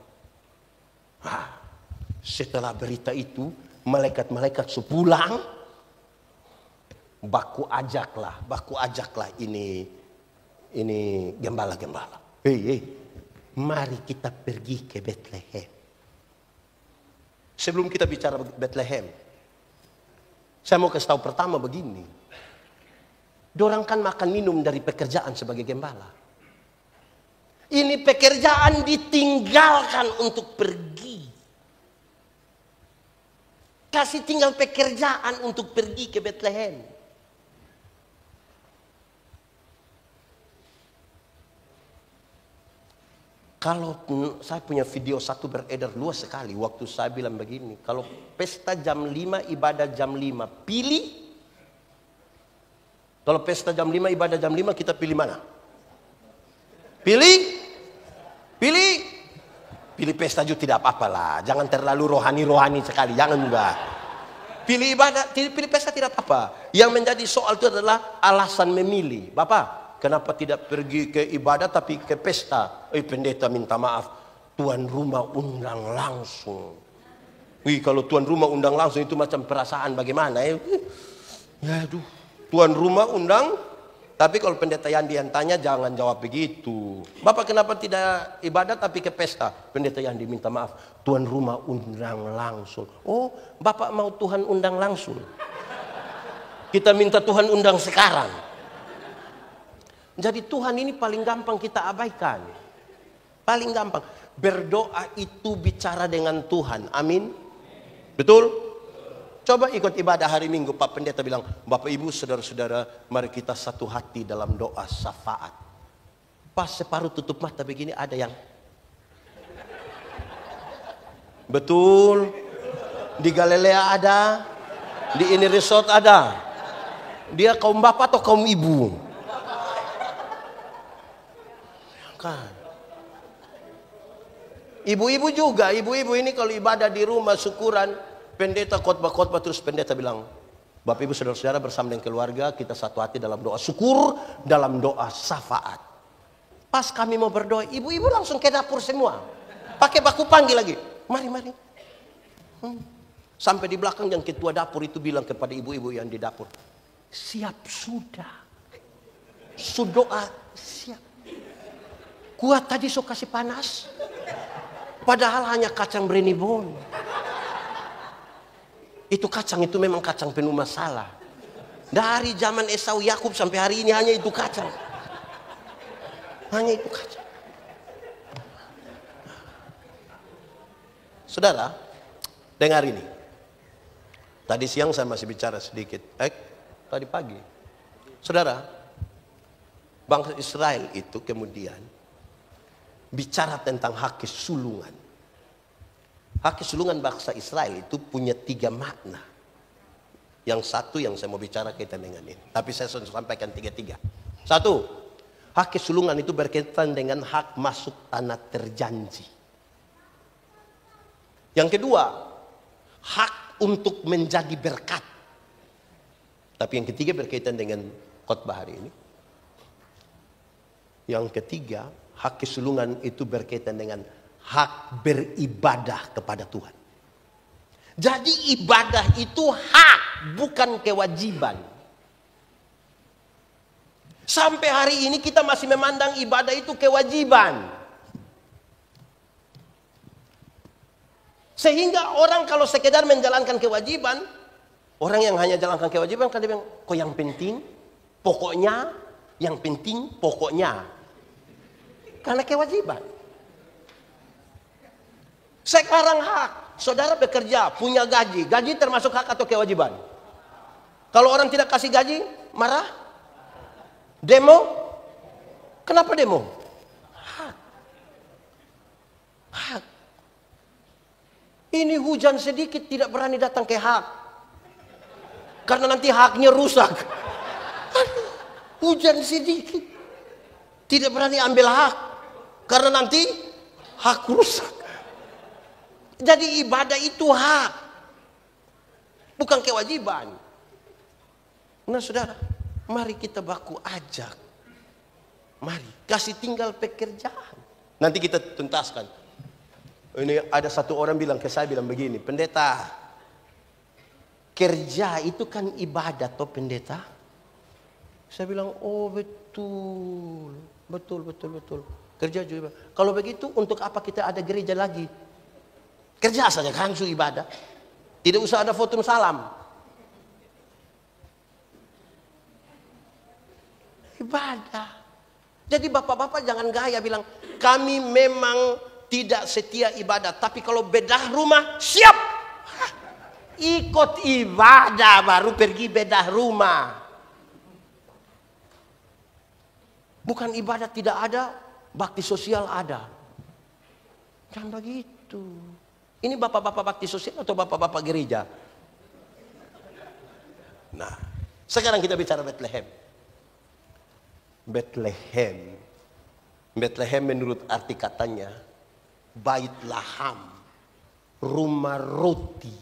Setelah berita itu, malaikat-malaikat sepulang. Baku ajaklah ini gembala-gembala. Mari kita pergi ke Bethlehem. Sebelum kita bicara Bethlehem, saya mau kasih tahu pertama begini. Dorang kan makan minum dari pekerjaan sebagai gembala. Ini pekerjaan ditinggalkan untuk pergi. Kasih tinggal pekerjaan untuk pergi ke Bethlehem. Kalau saya punya video satu beredar luas sekali. Waktu saya bilang begini. Kalau pesta jam 5, ibadah jam 5. Pilih. Kalau pesta jam 5, ibadah jam 5, kita pilih mana? Pilih pesta juga tidak apa-apa lah. Jangan terlalu rohani-rohani sekali. Jangan juga. Pilih ibadah, pilih pesta tidak apa-apa. Yang menjadi soal itu adalah alasan memilih. Bapak, kenapa tidak pergi ke ibadah tapi ke pesta? Pendeta minta maaf. Tuan rumah undang langsung. Kalau tuan rumah undang langsung itu macam perasaan bagaimana? Tuan rumah undang. Tapi kalau pendeta Yandi yang tanya jangan jawab begitu. Bapak kenapa tidak ibadah tapi ke pesta? Pendeta Yandi minta maaf. Tuan rumah undang langsung. Bapak mau Tuhan undang langsung. Kita minta Tuhan undang sekarang. Jadi Tuhan ini paling gampang kita abaikan. Paling gampang. Berdoa itu bicara dengan Tuhan. Amin. Betul? Coba ikut ibadah hari Minggu. Pak Pendeta bilang, Bapak Ibu saudara-saudara, mari kita satu hati dalam doa syafaat. Pas separuh tutup mata begini ada yang. Betul. Di Galilea ada. Di ini resort ada. Dia kaum bapak atau kaum ibu? Kan. Ibu-ibu juga, ibu-ibu ini kalau ibadah di rumah syukuran, pendeta khotbah-khotbah terus pendeta bilang, Bapak Ibu Saudara-saudara bersama dengan keluarga kita satu hati dalam doa syukur, dalam doa syafaat. Pas kami mau berdoa, ibu-ibu langsung ke dapur semua. Pakai baku panggil lagi. Mari, mari. Sampai di belakang yang ketua dapur itu bilang kepada ibu-ibu yang di dapur, siap sudah. Sudoa siap. Kuat tadi sok kasih panas. Padahal hanya kacang brenibon. Itu kacang itu memang kacang penuh masalah. Dari zaman Esau Yakub sampai hari ini hanya itu kacang. Hanya itu kacang. Saudara, dengar ini. Tadi siang saya masih bicara sedikit. Tadi pagi. Saudara, bangsa Israel itu kemudian bicara tentang hak kesulungan. Hak kesulungan bangsa Israel itu punya 3 makna. Yang satu yang saya mau bicara kaitan dengan ini. Tapi saya sudah sampaikan 3. Satu, hak kesulungan itu berkaitan dengan hak masuk tanah terjanji. Yang kedua, hak untuk menjadi berkat. Tapi yang ketiga berkaitan dengan khotbah hari ini. Yang ketiga, hak kesulungan itu berkaitan dengan hak beribadah kepada Tuhan. Jadi ibadah itu hak, bukan kewajiban. Sampai hari ini kita masih memandang ibadah itu kewajiban. Sehingga orang kalau sekedar menjalankan kewajiban, orang yang hanya jalankan kewajiban kan dia bilang, kok yang penting, pokoknya, yang penting, pokoknya. Karena kewajiban. Sekarang hak, saudara bekerja, punya gaji. Gaji termasuk hak atau kewajiban? Kalau orang tidak kasih gaji, marah? Demo? Kenapa demo? Hak. Hak. Ini hujan sedikit tidak berani datang ke hak. Karena nanti haknya rusak. Hujan sedikit tidak berani ambil hak. Karena nanti hak rusak. Jadi ibadah itu hak. Bukan kewajiban. Nah saudara, mari kita baku ajak. Mari, kasih tinggal pekerjaan. Nanti kita tuntaskan. Ini ada satu orang bilang ke saya, bilang begini, pendeta, kerja itu kan ibadah toh pendeta? Saya bilang, oh betul. Betul. Kerja juga. Kalau begitu untuk apa kita ada gereja lagi? Kerja saja kan su ibadah. Tidak usah ada foto salam. Ibadah. Jadi bapak-bapak jangan gaya bilang, kami memang tidak setia ibadah. Tapi kalau bedah rumah, siap. Ikut ibadah baru pergi bedah rumah. Bukan ibadah tidak ada, bakti sosial ada. Jangan begitu. Ini bapak-bapak bakti sosial atau bapak-bapak gereja? Nah, sekarang kita bicara Bethlehem. Bethlehem menurut arti katanya, Bait Laham, rumah roti,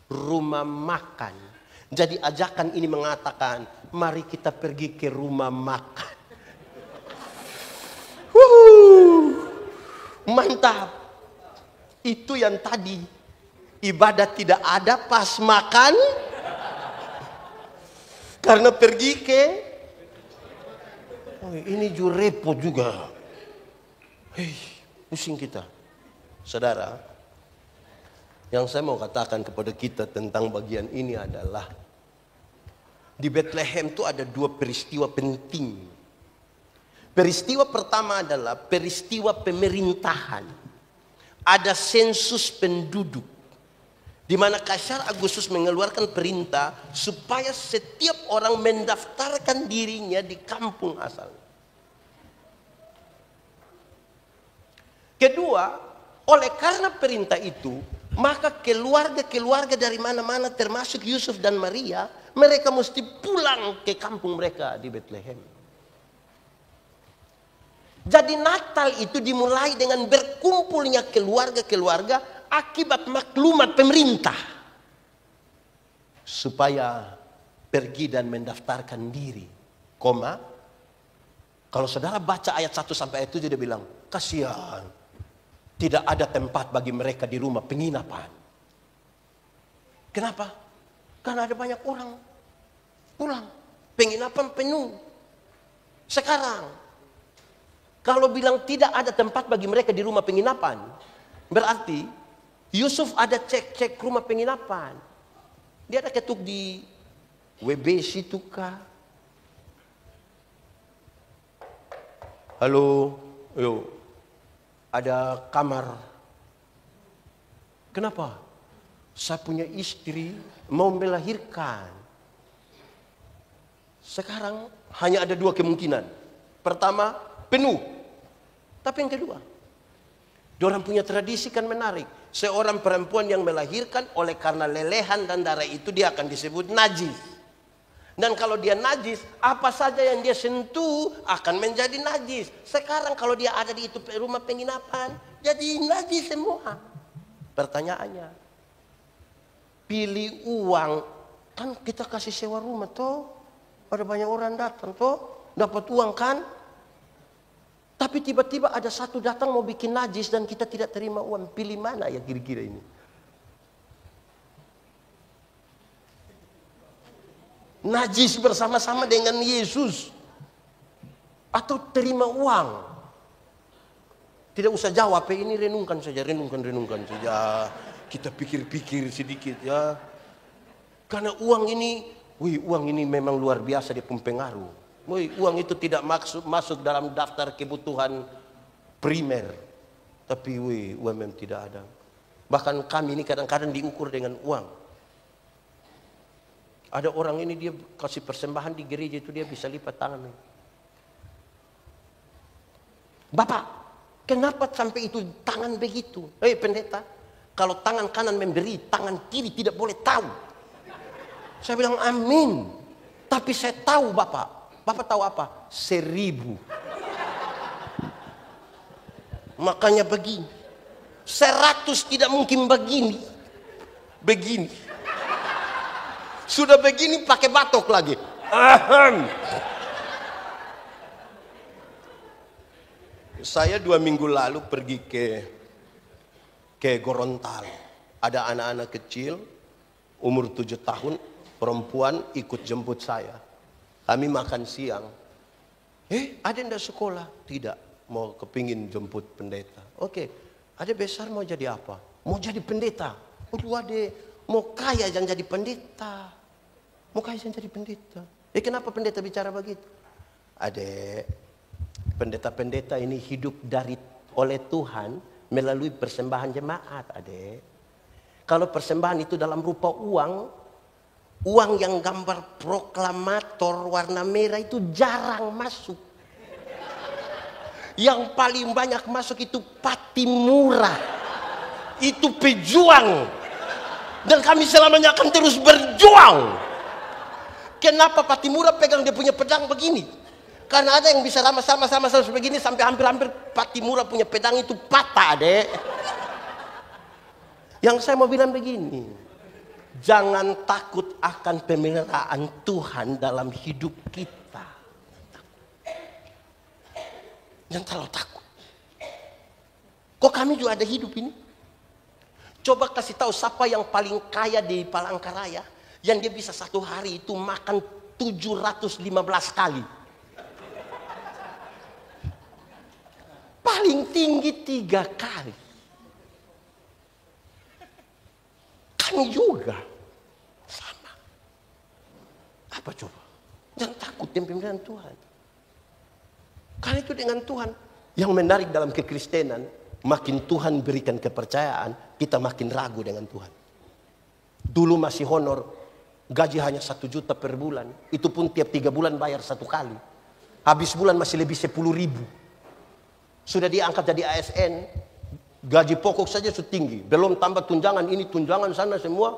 rumah makan. Jadi ajakan ini mengatakan, mari kita pergi ke rumah makan. Mantap. Itu yang tadi ibadah tidak ada pas makan. Karena pergi ke ini juga repot juga. Pusing kita. Saudara, yang saya mau katakan kepada kita tentang bagian ini adalah di Bethlehem itu ada 2 peristiwa penting. Peristiwa pertama adalah peristiwa pemerintahan. Ada sensus penduduk, di mana Kaisar Agustus mengeluarkan perintah supaya setiap orang mendaftarkan dirinya di kampung asal. Kedua, oleh karena perintah itu, maka keluarga-keluarga dari mana-mana termasuk Yusuf dan Maria, mereka mesti pulang ke kampung mereka di Bethlehem. Jadi Natal itu dimulai dengan berkumpulnya keluarga-keluarga akibat maklumat pemerintah. Supaya pergi dan mendaftarkan diri. Koma, kalau saudara baca ayat 1 sampai ayat 7 dia bilang, kasihan. Tidak ada tempat bagi mereka di rumah penginapan. Kenapa? Karena ada banyak orang pulang. Penginapan penuh. Sekarang, kalau bilang tidak ada tempat bagi mereka di rumah penginapan, berarti Yusuf ada cek-cek rumah penginapan. Dia ada ketuk di WB situ kah? Halo, yo, ada kamar. Kenapa? Saya punya istri mau melahirkan. Sekarang hanya ada 2 kemungkinan. Pertama, penuh. Tapi yang kedua, diorang punya tradisi kan menarik. Seorang perempuan yang melahirkan oleh karena lelehan dan darah itu dia akan disebut najis. Dan kalau dia najis, apa saja yang dia sentuh akan menjadi najis. Sekarang kalau dia ada di itu rumah penginapan, jadi najis semua. Pertanyaannya, pilih uang, kan kita kasih sewa rumah toh, ada banyak orang datang toh, dapat uang kan? Tapi tiba-tiba ada satu datang mau bikin najis dan kita tidak terima uang. Pilih mana ya kira-kira ini? Najis bersama-sama dengan Yesus atau terima uang? Tidak usah jawab, ini renungkan saja, renungkan saja. Kita pikir-pikir sedikit ya. Karena uang ini memang luar biasa, dia mempengaruhi. Uang itu tidak masuk dalam daftar kebutuhan primer. Tapi uang memang tidak ada. Bahkan kami ini kadang-kadang diukur dengan uang. Ada orang ini dia kasih persembahan di gereja itu dia bisa lipat tangan. Bapak, kenapa sampai itu tangan begitu? Pendeta, kalau tangan kanan memberi, tangan kiri tidak boleh tahu. Saya bilang amin. Tapi saya tahu Bapak. Bapak tahu apa? 1000. Makanya begini. 100 tidak mungkin begini. Begini. Sudah begini pakai batok lagi. Saya 2 minggu lalu pergi ke Gorontalo. Ada anak-anak kecil umur 7 tahun, perempuan ikut jemput saya. Kami makan siang. Ada yang sekolah? Tidak. Mau kepingin jemput pendeta. Oke. Ada besar mau jadi apa? Mau jadi pendeta. Mau kaya yang jadi pendeta. Mau kaya yang jadi pendeta. Kenapa pendeta bicara begitu? Adek, pendeta-pendeta ini hidup oleh Tuhan melalui persembahan jemaat, adek. Kalau persembahan itu dalam rupa uang yang gambar proklamator warna merah itu jarang masuk. Yang paling banyak masuk itu Patimura. Itu pejuang. Dan kami selamanya akan terus berjuang. Kenapa Patimura pegang dia punya pedang begini? Karena ada yang bisa sama-sama begini sampai hampir-hampir Patimura punya pedang itu patah, adek. Yang saya mau bilang begini. Jangan takut akan pemeliharaan Tuhan dalam hidup kita. Jangan terlalu takut. Kok kami juga ada hidup ini? Coba kasih tahu siapa yang paling kaya di Palangkaraya. Yang dia bisa satu hari itu makan 715 kali. Paling tinggi 3 kali. Kami juga sama. Apa coba? Jangan takut dengan pemeliharaan Tuhan. Karena itu dengan Tuhan. Yang menarik dalam kekristenan, makin Tuhan berikan kepercayaan, kita makin ragu dengan Tuhan. Dulu masih honor, gaji hanya 1 juta per bulan. Itu pun tiap 3 bulan bayar 1 kali. Habis bulan masih lebih 10.000. Sudah diangkat jadi ASN. Gaji pokok saja sudah tinggi. Belum tambah tunjangan ini, tunjangan sana semua.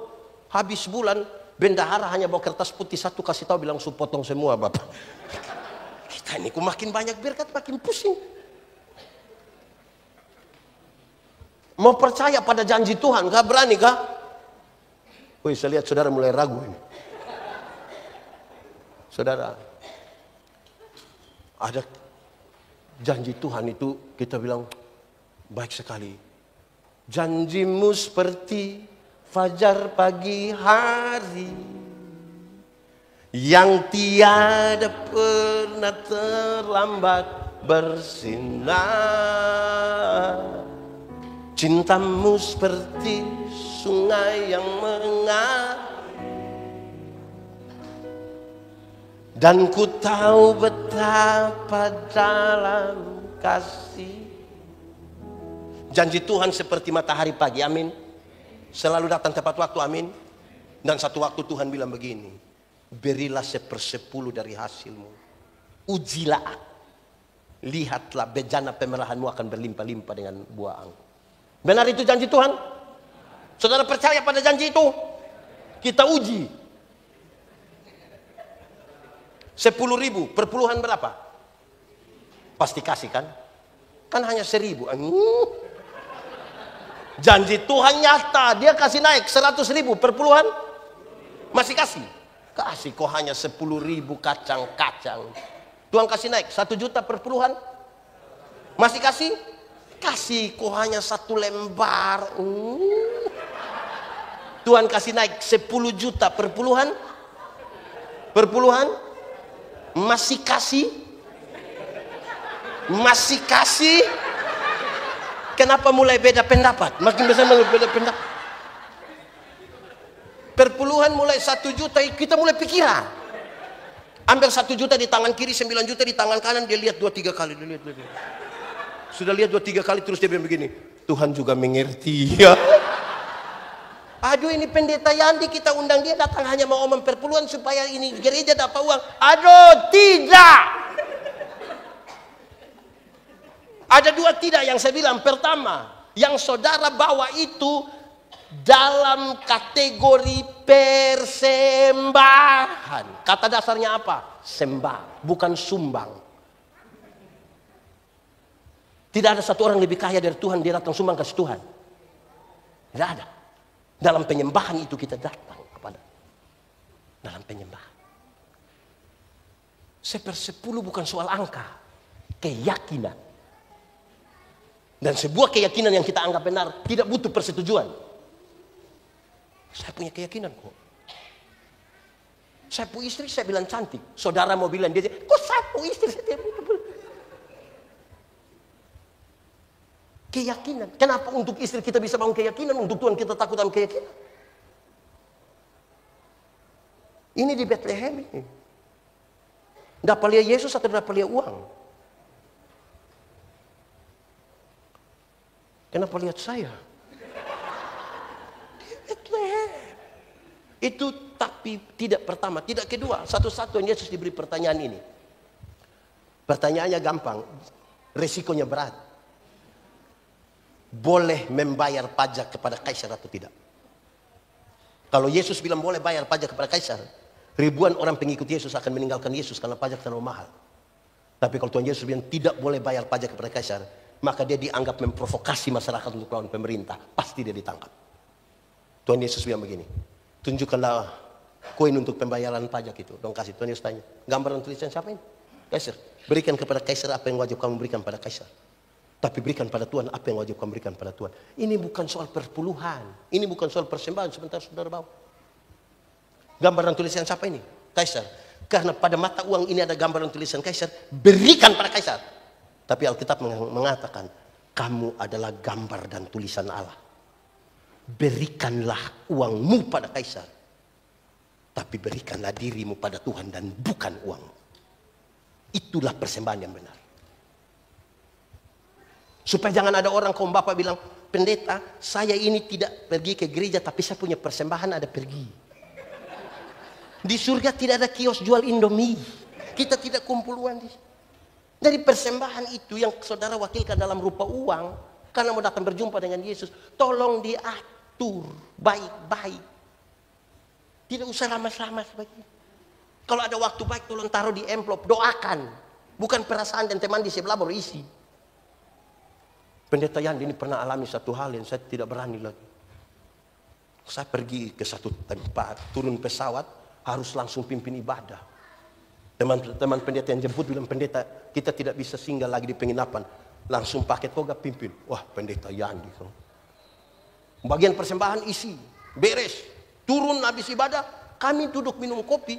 Habis bulan, bendahara hanya bawa kertas putih 1 kasih tahu bilang potong semua Bapak. Kita ini makin banyak berkat makin pusing. Mau percaya pada janji Tuhan kah? Berani kah? Wih, saya lihat saudara mulai ragu ini. Saudara, ada janji Tuhan itu kita bilang baik sekali. Janjimu seperti fajar pagi hari yang tiada pernah terlambat bersinar. Cintamu seperti sungai yang mengalir, dan ku tahu betapa dalam kasih. Janji Tuhan seperti matahari pagi, amin. Selalu datang tepat waktu, amin. Dan satu waktu Tuhan bilang begini, berilah 1/10 dari hasilmu. Ujilah, lihatlah bejana pemerahanmu akan berlimpah-limpah dengan buah anggur. Benar itu janji Tuhan? Saudara percaya pada janji itu? Kita uji. 10.000, perpuluhan berapa? Pasti kasih kan? Kan hanya 1.000. Janji Tuhan nyata, dia kasih naik 100.000, perpuluhan masih kasih. Kasih kok hanya 10.000 kacang-kacang. Tuhan kasih naik 1 juta perpuluhan, masih kasih. Kasih kok hanya 1 lembar. Tuhan kasih naik 10 juta perpuluhan, masih kasih. Masih kasih. Kenapa mulai beda pendapat? Makin besar mulai beda pendapat. Perpuluhan mulai 1 juta, kita mulai pikiran. Ambil 1 juta di tangan kiri, 9 juta di tangan kanan, dia lihat 2-3 kali. Dia lihat. Sudah lihat 2-3 kali, terus dia bilang begini, Tuhan juga mengerti. Ya. Aduh, ini pendeta Yandi, kita undang dia datang hanya mau omong perpuluhan supaya ini gereja dapat uang. Aduh, tidak. Ada 2 tidak yang saya bilang. Pertama, yang saudara bawa itu dalam kategori persembahan. Kata dasarnya apa? Sembah, bukan sumbang. Tidak ada satu orang lebih kaya dari Tuhan, dia datang sumbang kasih Tuhan. Tidak ada. Dalam penyembahan itu kita datang kepada. Dalam penyembahan. 1/10 bukan soal angka. Keyakinan. Dan sebuah keyakinan yang kita anggap benar tidak butuh persetujuan. Saya punya keyakinan kok. Saya punya istri, saya bilang cantik. Saudara mau bilang dia, kok saya punya istri, saya tidak butuh. Keyakinan. Kenapa untuk istri kita bisa bangun keyakinan, untuk Tuhan kita takut dalam keyakinan? Ini di Bethlehem ini. Dapat lihat Yesus atau dapat lihat uang? Kenapa lihat saya? Di Bethlehem. Itu tapi tidak pertama, tidak kedua. Satu-satunya Yesus diberi pertanyaan ini. Pertanyaannya gampang, resikonya berat. Boleh membayar pajak kepada kaisar atau tidak? Kalau Yesus bilang boleh bayar pajak kepada kaisar, ribuan orang pengikut Yesus akan meninggalkan Yesus karena pajak terlalu mahal. Tapi kalau Tuhan Yesus bilang tidak boleh bayar pajak kepada kaisar, maka dia dianggap memprovokasi masyarakat untuk melawan pemerintah. Pasti dia ditangkap. Tuhan Yesus bilang begini, tunjukkanlah koin untuk pembayaran pajak itu. Dong kasih. Tuhan Yesus tanya, gambar dan tulisan siapa ini? Kaisar. Berikan kepada kaisar apa yang wajib kamu berikan pada kaisar. Tapi berikan pada Tuhan apa yang wajib kamu berikan pada Tuhan. Ini bukan soal perpuluhan. Ini bukan soal persembahan. Sebentar saudara bawa. Gambar dan tulisan siapa ini? Kaisar. Karena pada mata uang ini ada gambar dan tulisan kaisar. Berikan pada kaisar. Tapi Alkitab mengatakan, kamu adalah gambar dan tulisan Allah. Berikanlah uangmu pada kaisar. Tapi berikanlah dirimu pada Tuhan dan bukan uangmu. Itulah persembahan yang benar. Supaya jangan ada orang kaum bapak bilang, pendeta, saya ini tidak pergi ke gereja, tapi saya punya persembahan ada pergi. Di surga tidak ada kios jual Indomie. Kita tidak kumpul uang di. Dari persembahan itu yang saudara wakilkan dalam rupa uang, karena mau datang berjumpa dengan Yesus, tolong diatur baik-baik. Tidak usah lama-lama sebagainya. Kalau ada waktu baik, tolong taruh di amplop, doakan. Bukan perasaan dan teman di sebelah baru isi. Pendeta Yandi ini pernah alami satu hal yang saya tidak berani lagi. Saya pergi ke satu tempat, turun pesawat, harus langsung pimpin ibadah. Teman-teman pendeta yang jemput bilang, pendeta kita tidak bisa singgah lagi di penginapan. Langsung pakai toga pimpin. Wah, pendeta Yandi. Bagian persembahan isi, beres. Turun habis ibadah, kami duduk minum kopi.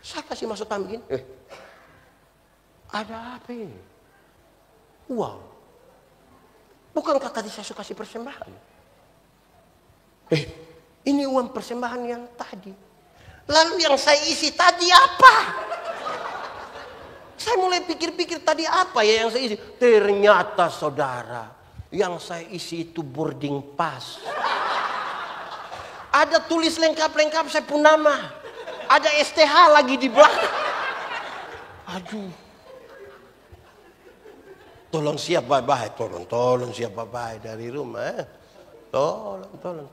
Saya kasih masuk tamu gini. Ada apa ini? Wow. Bukankah tadi saya suka kasih persembahan? Ini uang persembahan yang tadi. Lalu yang saya isi tadi apa? Saya mulai pikir-pikir tadi apa ya yang saya isi. Ternyata saudara, yang saya isi itu boarding pass. Ada tulis lengkap-lengkap saya pun nama. Ada STH lagi di belakang. Aduh. Tolong siap bye-bye, tolong siap bye-bye dari rumah. Tolong.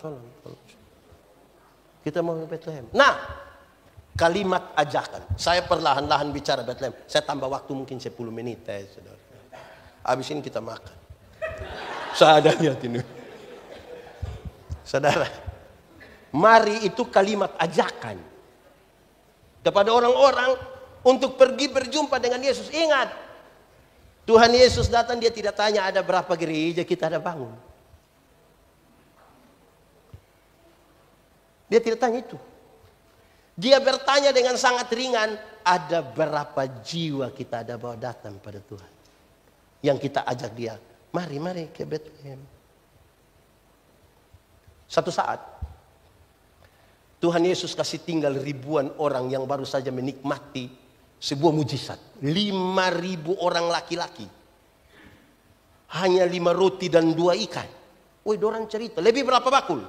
Kita mau ke Bethlehem. Nah, kalimat ajakan. Saya perlahan-lahan bicara Bethlehem. Saya tambah waktu mungkin 10 menit saudara. Habis ini kita makan. Seadanya ini. Saudara, mari itu kalimat ajakan kepada orang-orang untuk pergi berjumpa dengan Yesus. Ingat, Tuhan Yesus datang, dia tidak tanya ada berapa gereja kita ada bangun. Dia tidak tanya itu. Dia bertanya dengan sangat ringan, ada berapa jiwa kita ada bawa datang pada Tuhan. Yang kita ajak dia, mari ke Bethlehem. Satu saat, Tuhan Yesus kasih tinggal ribuan orang yang baru saja menikmati sebuah mujizat. 5.000 orang laki-laki. Hanya 5 roti dan 2 ikan. Woi, dorang cerita. Lebih berapa bakul?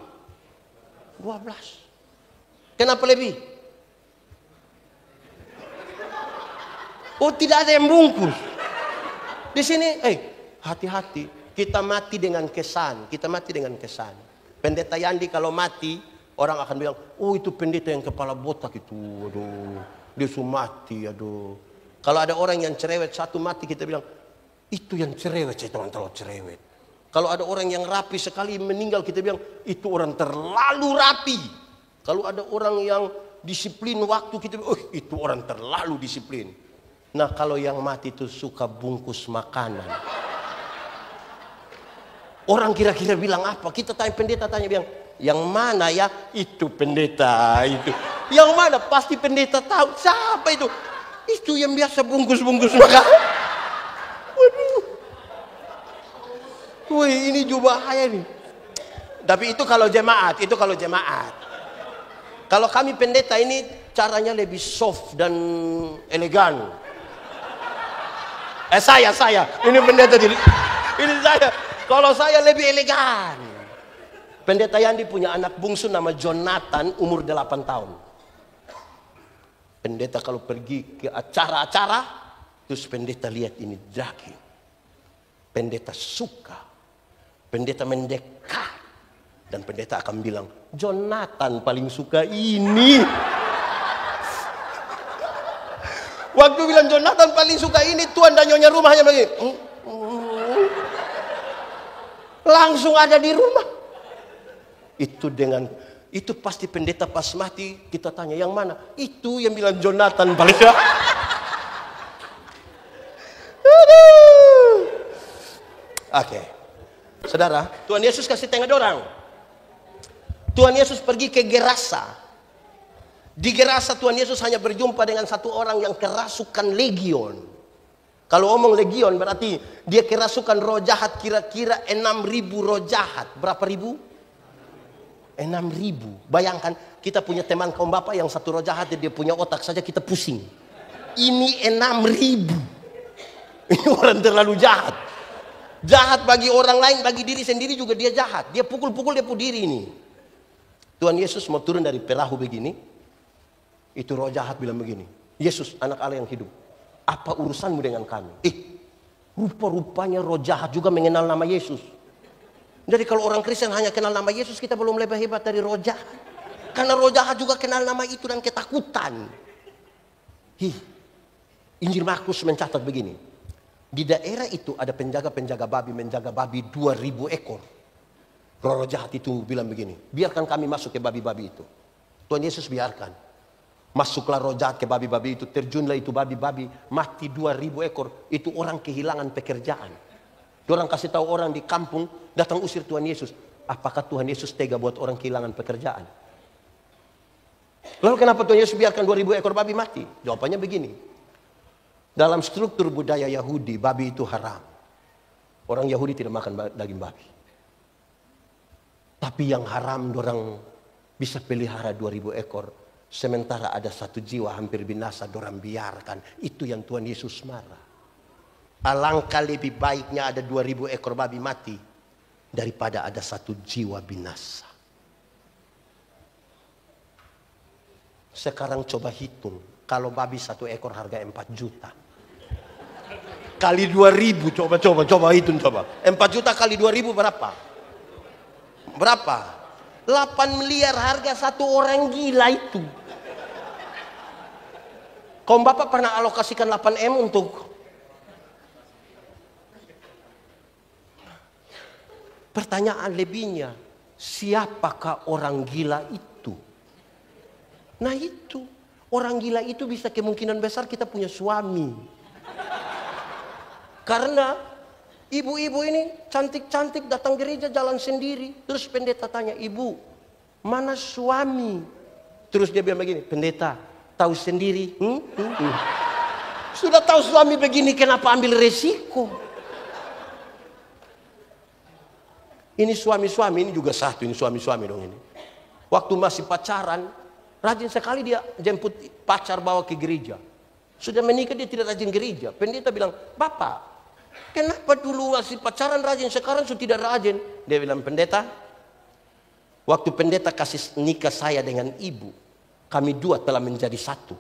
12. Kenapa lebih? Oh, tidak ada yang bungkus. Di sini, hati-hati. Kita mati dengan kesan. Pendeta Yandi kalau mati, orang akan bilang, oh itu pendeta yang kepala botak itu. Aduh. Dia sudah mati, aduh. Kalau ada orang yang cerewet satu mati, kita bilang, itu yang cerewet, saya terlalu cerewet. Kalau ada orang yang rapi sekali meninggal, kita bilang, itu orang terlalu rapi. Kalau ada orang yang disiplin waktu, kita bilang, itu orang terlalu disiplin. Nah, kalau yang mati itu suka bungkus makanan. Orang kira-kira bilang apa? Kita tanya pendeta, bilang, yang mana ya? Itu pendeta itu. Yang mana? Pasti pendeta tahu. Siapa itu? Itu yang biasa bungkus-bungkus makan. Waduh. Wih, ini juga bahaya nih. Tapi itu kalau jemaat, Kalau kami pendeta ini caranya lebih soft dan elegan. Saya. Ini pendeta ini saya. Kalau saya lebih elegan. Pendeta Yandi punya anak bungsu nama Jonathan, umur 8 tahun. Pendeta kalau pergi ke acara-acara, terus pendeta lihat ini daging. Pendeta suka. Pendeta mendekat. Dan pendeta akan bilang, Jonathan paling suka ini. Waktu bilang Jonathan paling suka ini, tuan dan nyonya rumahnya begini. Langsung ada di rumah. Itu pasti pendeta pas mati kita tanya yang mana? Itu yang bilang Jonathan paling. Oke. Saudara, Tuhan Yesus kasih tengah dorang. Tuhan Yesus pergi ke Gerasa. Di Gerasa Tuhan Yesus hanya berjumpa dengan satu orang yang kerasukan legion. Kalau omong legion berarti dia kerasukan roh jahat kira-kira 6.000 roh jahat. Berapa ribu? 6.000. Bayangkan kita punya teman kaum bapak yang satu roh jahat, dia punya otak saja kita pusing. Ini 6.000. Ini orang terlalu jahat. Jahat bagi orang lain, bagi diri sendiri juga dia jahat. Dia pukul-pukul dia diri ini. Tuhan Yesus mau turun dari perahu begini. Itu roh jahat bilang begini, Yesus anak Allah yang hidup, apa urusanmu dengan kami? Rupa-rupanya roh jahat juga mengenal nama Yesus. Jadi kalau orang Kristen hanya kenal nama Yesus, kita belum lebih hebat dari roh jahat. Karena roh jahat juga kenal nama itu dan ketakutan. Injil Markus mencatat begini. Di daerah itu ada penjaga-penjaga babi, menjaga babi 2000 ekor. Roh jahat itu bilang begini, biarkan kami masuk ke babi-babi itu. Tuhan Yesus biarkan. Masuklah roh jahat ke babi-babi itu, terjunlah itu babi-babi, mati 2000 ekor. Itu orang kehilangan pekerjaan. Orang kasih tahu orang di kampung, datang usir Tuhan Yesus. Apakah Tuhan Yesus tega buat orang kehilangan pekerjaan? Lalu kenapa Tuhan Yesus biarkan 2000 ekor babi mati? Jawabannya begini. Dalam struktur budaya Yahudi, babi itu haram. Orang Yahudi tidak makan daging babi. Tapi yang haram, orang bisa pelihara 2000 ekor. Sementara ada satu jiwa hampir binasa, orang biarkan. Itu yang Tuhan Yesus marah. Alangkah lebih baiknya ada 2000 ekor babi mati daripada ada satu jiwa binasa. Sekarang coba hitung, kalau babi satu ekor harga 4 juta. Kali 2000, coba hitung coba. 4 juta kali 2000 berapa? Berapa? 8 miliar harga satu orang gila itu. Kaum Bapak pernah alokasikan 8M untuk pertanyaan lebihnya, siapakah orang gila itu? Nah itu, orang gila itu bisa kemungkinan besar kita punya suami. Karena ibu-ibu ini cantik-cantik datang gereja jalan sendiri. Terus pendeta tanya, ibu, mana suami? Terus dia bilang begini, pendeta, tahu sendiri. Sudah tahu suami begini, kenapa ambil resiko? Ini suami-suami, ini juga satu, ini suami-suami dong ini. Waktu masih pacaran, rajin sekali dia jemput pacar bawa ke gereja. Sudah menikah dia tidak rajin gereja. Pendeta bilang, Bapak, kenapa dulu masih pacaran rajin, sekarang sudah tidak rajin? Dia bilang, pendeta, waktu pendeta kasih nikah saya dengan ibu, kami dua telah menjadi satu.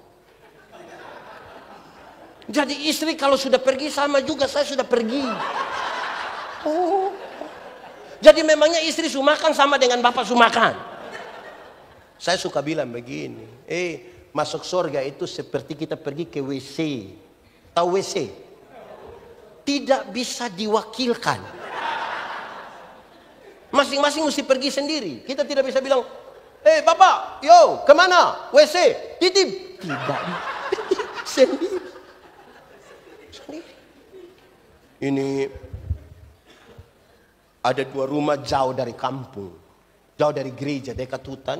Jadi istri kalau sudah pergi sama juga saya sudah pergi. Oh. Jadi memangnya istri sumakan sama dengan bapak sumakan. Saya suka bilang begini, masuk surga itu seperti kita pergi ke WC. Tahu WC? Tidak bisa diwakilkan. Masing-masing mesti pergi sendiri. Kita tidak bisa bilang, bapak, yo kemana? WC, titip. Tidak, sendiri. Ini ada 2 rumah jauh dari kampung, jauh dari gereja, dekat hutan.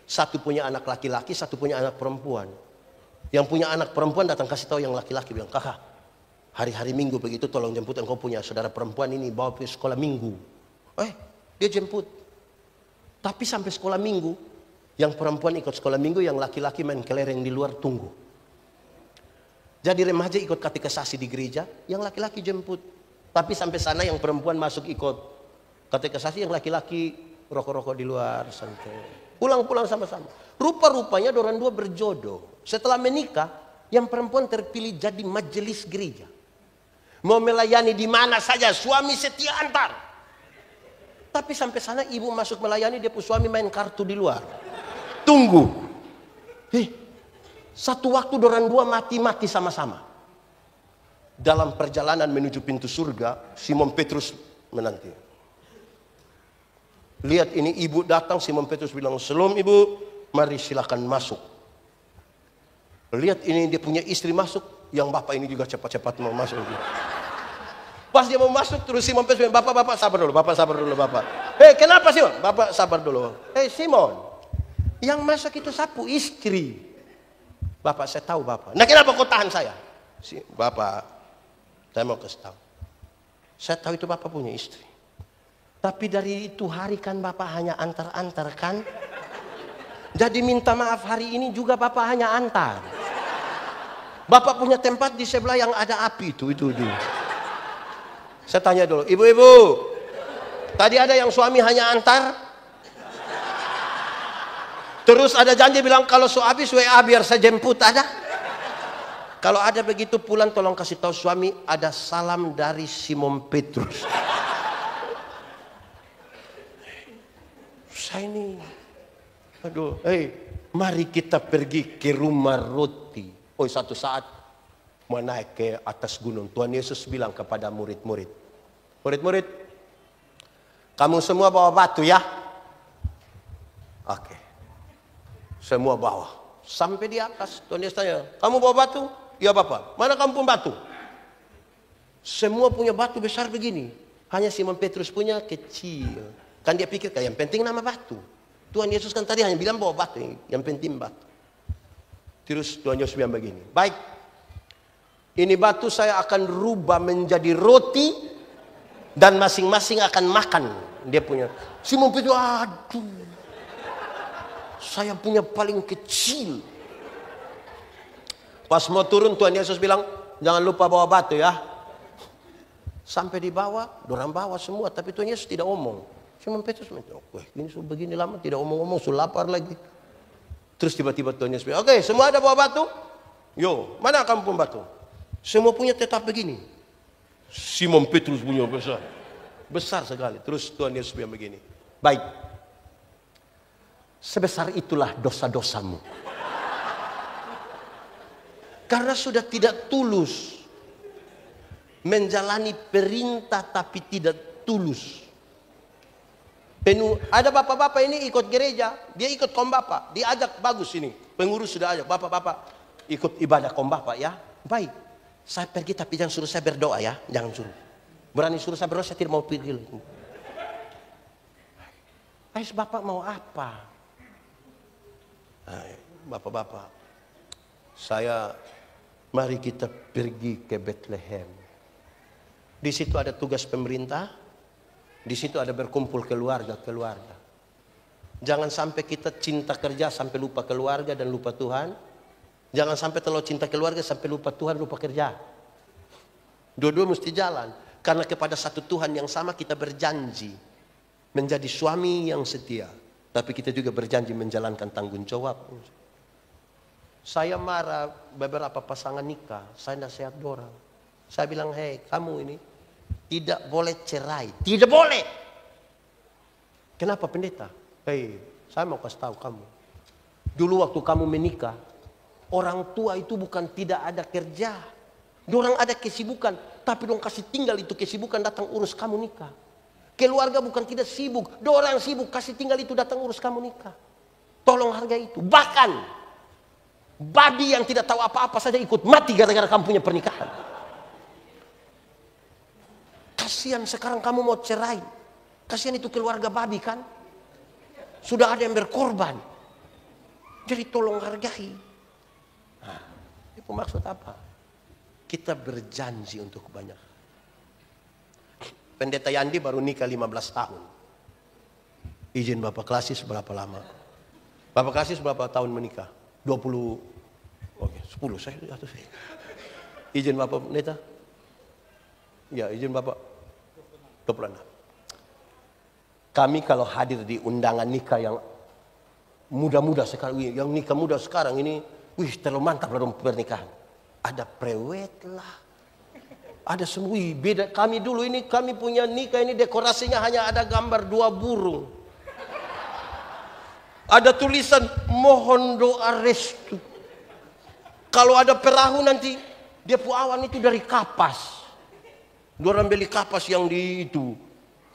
Satu punya anak laki-laki, satu punya anak perempuan. Yang punya anak perempuan datang kasih tahu yang laki-laki, bilang, kakak, hari-hari Minggu begitu tolong jemput engkau punya saudara perempuan ini, bawa pergi sekolah Minggu. Dia jemput. Tapi sampai sekolah Minggu, yang perempuan ikut sekolah Minggu, yang laki-laki main kelereng di luar tunggu. Jadi remaja ikut katekisasi di gereja, yang laki-laki jemput. Tapi sampai sana yang perempuan masuk ikut katekisasi, yang laki-laki rokok-rokok di luar santai. Pulang-pulang sama-sama. Rupa-rupanya dorang dua berjodoh. Setelah menikah, yang perempuan terpilih jadi majelis gereja. Mau melayani di mana saja, suami setia antar. Tapi sampai sana ibu masuk melayani, dia punya suami main kartu di luar. Tunggu. Satu waktu dorang dua mati-mati sama-sama. Dalam perjalanan menuju pintu surga, Simon Petrus menanti. Lihat ini ibu datang, Simon Petrus bilang, "Shalom ibu, mari silakan masuk." Lihat ini dia punya istri masuk, yang bapak ini juga cepat-cepat mau masuk. Pas dia mau masuk, terus Simon Petrus bilang, "Bapak sabar dulu, bapak sabar dulu, bapak." Kenapa Simon? Bapak sabar dulu. Simon, yang masuk itu sapu istri. Bapak, saya tahu bapak. Nah kenapa kau tahan saya? Bapak, saya mau kasih tahu. Saya tahu itu bapak punya istri. Tapi dari itu hari kan bapak hanya antar-antar kan. Jadi minta maaf hari ini juga bapak hanya antar. Bapak punya tempat di sebelah yang ada api itu. Saya tanya dulu, ibu-ibu, tadi ada yang suami hanya antar? Terus ada janji bilang kalau habis WA biar saya jemput, ada? Kalau ada begitu pulang tolong kasih tahu suami ada salam dari Simon Petrus. Saya ini, mari kita pergi ke rumah roti. Satu saat mau naik ke atas gunung. Tuhan Yesus bilang kepada murid-murid, murid-murid, kamu semua bawa batu ya? Oke. Semua bawa. Sampai di atas, Tuhan Yesus tanya, kamu bawa batu? Ya Bapak. Mana kamu pun batu? Semua punya batu besar begini. Hanya Simon Petrus punya kecil. Kan dia pikir, yang penting nama batu. Tuhan Yesus kan tadi hanya bilang bawa batu, yang penting batu. Terus Tuhan Yesus bilang begini, baik, ini batu saya akan rubah menjadi roti dan masing-masing akan makan. Dia punya. Simon Petrus, aduh, saya punya paling kecil. Pas mau turun Tuhan Yesus bilang, jangan lupa bawa batu ya. Sampai di bawah, dorang bawa semua, tapi Tuhan Yesus tidak omong. Simon Petrus bilang, ini sudah begini lama tidak omong-omong, sudah lapar lagi. Terus tiba-tiba Tuhan Yesus bilang, oke, semua ada bawa batu? Yo, mana kamu pun batu? Semua punya tetap begini. Simon Petrus punya besar. Besar sekali. Terus Tuhan Yesus bilang begini, baik, sebesar itulah dosa-dosamu. Karena sudah tidak tulus menjalani perintah tapi tidak tulus. Penuh, ada bapak-bapak ini ikut gereja, dia ikut kaum bapak, diajak bagus ini, pengurus sudah ajak, bapak-bapak ikut ibadah kaum bapak ya, baik. Saya pergi tapi jangan suruh saya berdoa ya, jangan suruh. Berani suruh saya berdoa, saya tidak mau pergi. Ais bapak mau apa? Bapak-bapak, saya mari kita pergi ke Bethlehem. Di situ ada tugas pemerintah. Di situ ada berkumpul keluarga-keluarga. Jangan sampai kita cinta kerja sampai lupa keluarga dan lupa Tuhan. Jangan sampai terlalu cinta keluarga sampai lupa Tuhan, lupa kerja. Dua-dua mesti jalan. Karena kepada satu Tuhan yang sama kita berjanji menjadi suami yang setia. Tapi kita juga berjanji menjalankan tanggung jawab. Saya marah beberapa pasangan nikah. Saya nasihat orang. Saya bilang, hei kamu ini tidak boleh cerai. Tidak boleh. Kenapa pendeta? Hei, saya mau kasih tahu kamu. Dulu waktu kamu menikah, orang tua itu bukan tidak ada kerja. Dorang ada kesibukan, tapi dong kasih tinggal itu kesibukan datang urus kamu nikah. Keluarga bukan tidak sibuk, dorang sibuk kasih tinggal itu datang urus kamu nikah. Tolong hargai itu. Bahkan babi yang tidak tahu apa-apa saja ikut mati gara-gara kamu punya pernikahan. Kasihan sekarang kamu mau cerai. Kasihan itu keluarga babi kan. Sudah ada yang berkorban. Jadi tolong hargai. Nah, itu maksud apa? Kita berjanji untuk banyak. Pendeta Yandi baru nikah 15 tahun. Izin Bapak Klasis berapa lama? Bapak Klasis berapa tahun menikah? 20. Oke, 10 saya atau saya. Izin Bapak Pendeta? Ya, izin Bapak. 26. Kami kalau hadir di undangan nikah yang muda-muda sekarang, yang nikah muda sekarang ini, terlalu mantap dalam pernikahan. Ada prewed lah, ada semua. Beda kami dulu ini, kami punya nikah ini dekorasinya hanya ada gambar 2 burung. Ada tulisan mohon doa restu. Kalau ada perahu nanti dia awan itu dari kapas. Dorang beli kapas yang di itu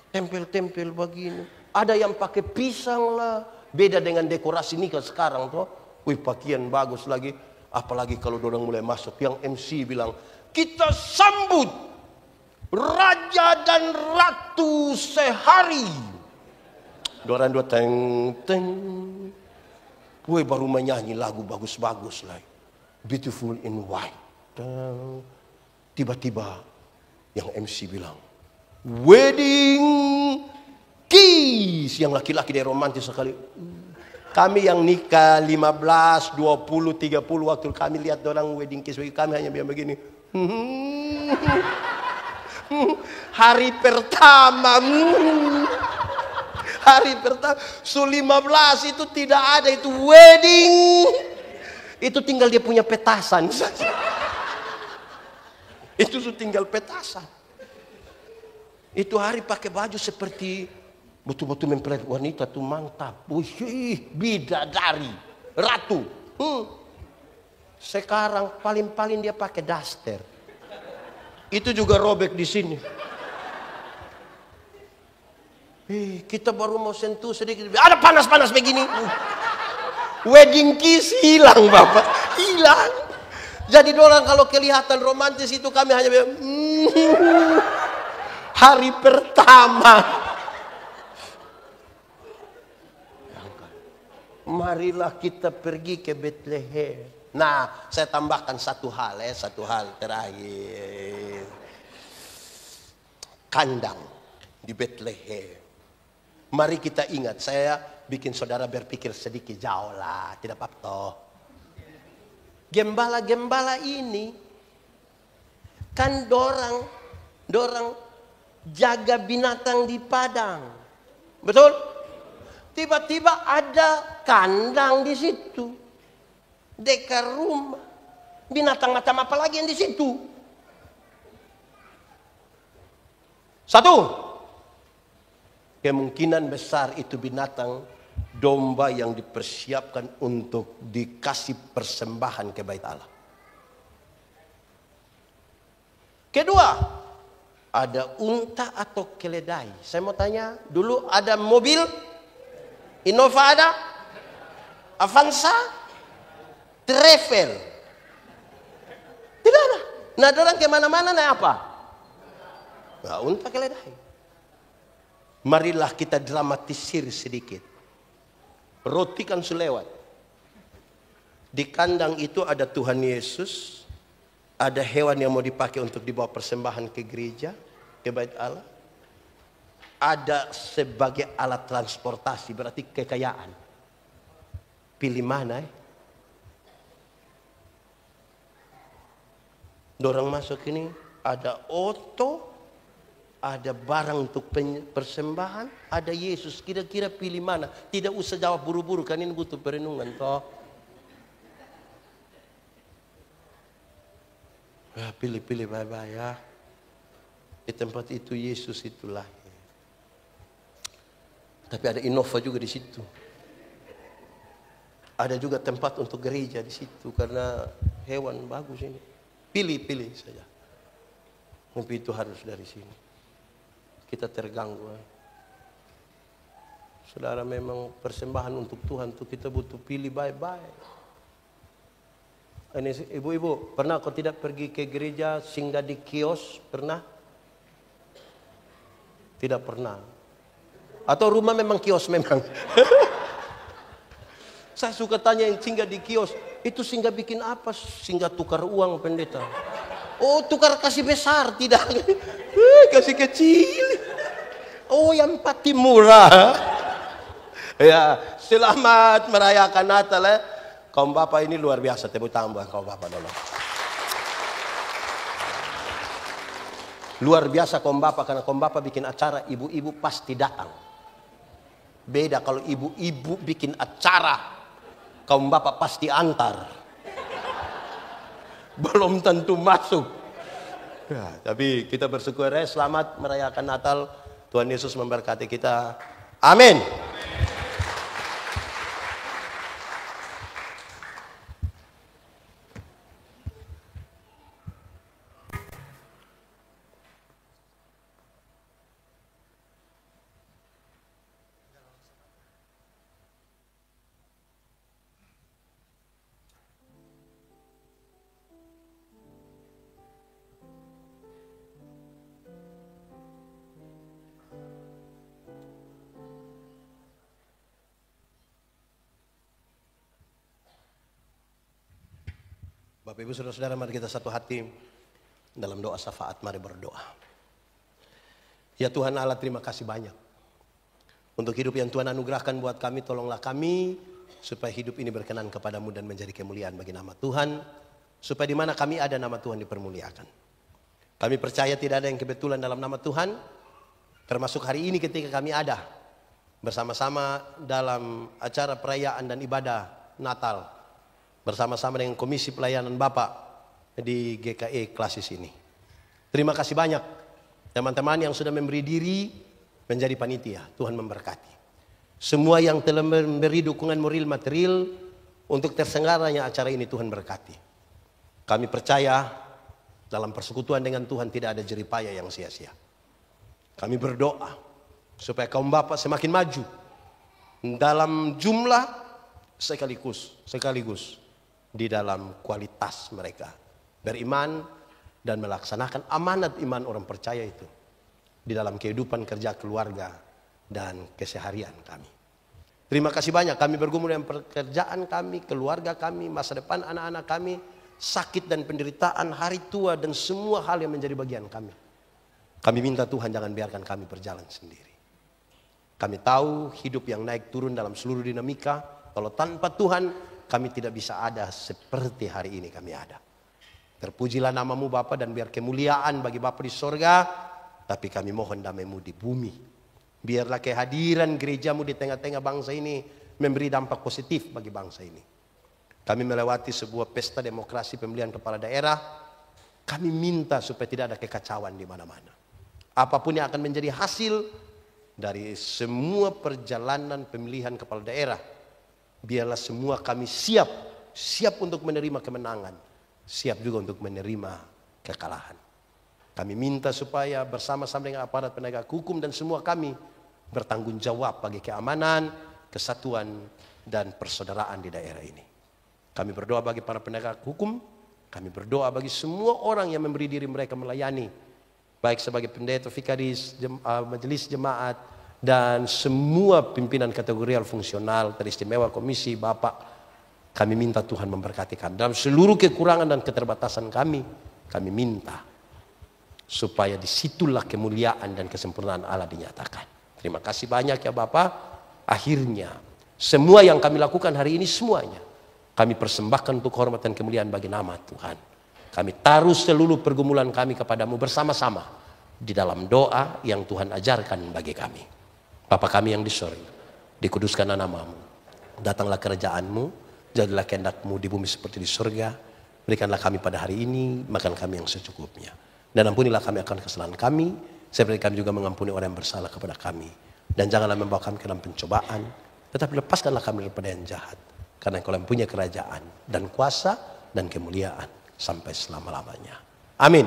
tempel-tempel begini. Ada yang pakai pisang lah. Beda dengan dekorasi nikah sekarang tuh. Pakaian bagus lagi. Apalagi kalau dorang mulai masuk. Yang MC bilang, kita sambut raja dan ratu sehari. Dorang dua teng teng. Baru menyanyi lagu bagus-bagus lah. Beautiful in white. Tiba-tiba yang MC bilang, wedding kiss. Yang laki-laki dia romantis sekali. Kami yang nikah 15, 20, 30 waktu kami lihat orang wedding kiss, kami hanya bilang begini. Hari pertama. Hari pertama. 15 itu tidak ada itu wedding. Itu tinggal dia punya petasan saja. Itu tinggal petasan. Itu hari pakai baju seperti betul-betul mempelai wanita tuh mantap. Bidadari, ratu. Sekarang paling-paling dia pakai daster. Itu juga robek di sini. Kita baru mau sentuh sedikit, ada panas-panas begini. Wedding kiss hilang Bapak, hilang. Jadi orang kalau kelihatan romantis itu kami hanya bilang, hari pertama. Marilah kita pergi ke Bethlehem. Nah, saya tambahkan satu hal terakhir. Kandang di Bethlehem. Mari kita ingat, saya bikin saudara berpikir sedikit jauh lah, tidak apa-apa. Gembala-gembala ini kan dorang jaga binatang di padang. Betul? Tiba-tiba ada kandang di situ. Dekat rumah. Binatang macam apa lagi yang di situ? Satu. Kemungkinan besar itu binatang domba yang dipersiapkan untuk dikasih persembahan ke Bait Allah. Kedua, ada unta atau keledai. Saya mau tanya, dulu ada mobil Innova ada? Avanza? Travel? Tidak ada. Nah, orang kemana-mana naik apa? Nah, unta keledai. Marilah kita dramatisir sedikit. Roti kan selewat. Di kandang itu ada Tuhan Yesus. Ada hewan yang mau dipakai untuk dibawa persembahan ke gereja, ke Bait Allah. Ada sebagai alat transportasi, berarti kekayaan. Pilih mana? Dorang masuk ini, ada oto, ada barang untuk persembahan, ada Yesus. Kira-kira pilih mana? Tidak usah jawab buru-buru, kan ini butuh perenungan toh. Ya, pilih-pilih baik-baik ya. Di tempat itu Yesus itulah. Tapi ada Innova juga di situ. Ada juga tempat untuk gereja di situ karena hewan bagus ini. Pilih-pilih saja. Tapi itu harus dari sini. Kita terganggu. Saudara, memang persembahan untuk Tuhan itu kita butuh pilih baik-baik. Ini ibu-ibu, pernah kau tidak pergi ke gereja singgah di kios? Pernah? Tidak pernah. Atau rumah memang kios memang? Saya suka tanya yang singgah di kios, itu singgah bikin apa? Singgah tukar uang pendeta. Oh, tukar kasih besar, tidak. Kasih kecil. Oh, yang pati murah. Ya, selamat merayakan Natal ya. Kaum Bapak ini luar biasa, tepuk tangan buat kaum Bapak dulu. Luar biasa kaum Bapak, karena kaum Bapak bikin acara, ibu-ibu pasti datang. Beda kalau ibu-ibu bikin acara, kaum Bapak pasti antar. Belum tentu masuk. Ya, tapi kita bersyukur ya, selamat merayakan Natal. Tuhan Yesus memberkati kita. Amin. Bapak Ibu Saudara-saudara, mari kita satu hati dalam doa syafaat, mari berdoa. Ya Tuhan Allah, terima kasih banyak untuk hidup yang Tuhan anugerahkan buat kami. Tolonglah kami supaya hidup ini berkenan kepadamu dan menjadi kemuliaan bagi nama Tuhan. Supaya di mana kami ada, nama Tuhan dipermuliakan. Kami percaya tidak ada yang kebetulan dalam nama Tuhan. Termasuk hari ini ketika kami ada bersama-sama dalam acara perayaan dan ibadah Natal. Bersama-sama dengan Komisi Pelayanan Bapak di GKE Klasis ini. Terima kasih banyak teman-teman yang sudah memberi diri menjadi panitia. Tuhan memberkati. Semua yang telah memberi dukungan moral material untuk terselenggaranya acara ini, Tuhan berkati. Kami percaya dalam persekutuan dengan Tuhan tidak ada jeripaya yang sia-sia. Kami berdoa supaya kaum Bapak semakin maju dalam jumlah sekaligus di dalam kualitas mereka. Beriman dan melaksanakan amanat iman orang percaya itu di dalam kehidupan kerja keluarga dan keseharian kami. Terima kasih banyak kami bergumul dengan pekerjaan kami, keluarga kami, masa depan anak-anak kami, sakit dan penderitaan, hari tua dan semua hal yang menjadi bagian kami. Kami minta Tuhan jangan biarkan kami berjalan sendiri. Kami tahu hidup yang naik turun dalam seluruh dinamika. Kalau tanpa Tuhan kami tidak bisa ada seperti hari ini kami ada. Terpujilah namamu Bapa dan biar kemuliaan bagi Bapa di sorga. Tapi kami mohon damai-Mu di bumi. Biarlah kehadiran gerejamu di tengah-tengah bangsa ini memberi dampak positif bagi bangsa ini. Kami melewati sebuah pesta demokrasi pemilihan kepala daerah. Kami minta supaya tidak ada kekacauan di mana-mana. Apapun yang akan menjadi hasil dari semua perjalanan pemilihan kepala daerah, biarlah semua kami siap untuk menerima kemenangan, siap juga untuk menerima kekalahan. Kami minta supaya bersama-sama dengan aparat penegak hukum dan semua kami bertanggung jawab bagi keamanan, kesatuan, dan persaudaraan di daerah ini. Kami berdoa bagi para penegak hukum, kami berdoa bagi semua orang yang memberi diri mereka melayani, baik sebagai pendeta, vikaris, majelis jemaat, dan semua pimpinan kategorial fungsional, teristimewa komisi, Bapak. Kami minta Tuhan memberkati kami. Dalam seluruh kekurangan dan keterbatasan kami minta supaya disitulah kemuliaan dan kesempurnaan Allah dinyatakan. Terima kasih banyak ya Bapak. Akhirnya semua yang kami lakukan hari ini semuanya kami persembahkan untuk hormat dan kemuliaan bagi nama Tuhan. Kami taruh seluruh pergumulan kami kepadamu bersama-sama di dalam doa yang Tuhan ajarkan bagi kami. Bapa kami yang di surga, dikuduskanlah namamu. Datanglah kerajaanmu, jadilah kehendakmu di bumi seperti di surga. Berikanlah kami pada hari ini makan kami yang secukupnya. Dan ampunilah kami akan kesalahan kami, seperti kami juga mengampuni orang yang bersalah kepada kami. Dan janganlah membawa kami ke dalam pencobaan, tetapi lepaskanlah kami daripada yang jahat. Karena Engkau yang punya kerajaan dan kuasa dan kemuliaan sampai selama-lamanya. Amin.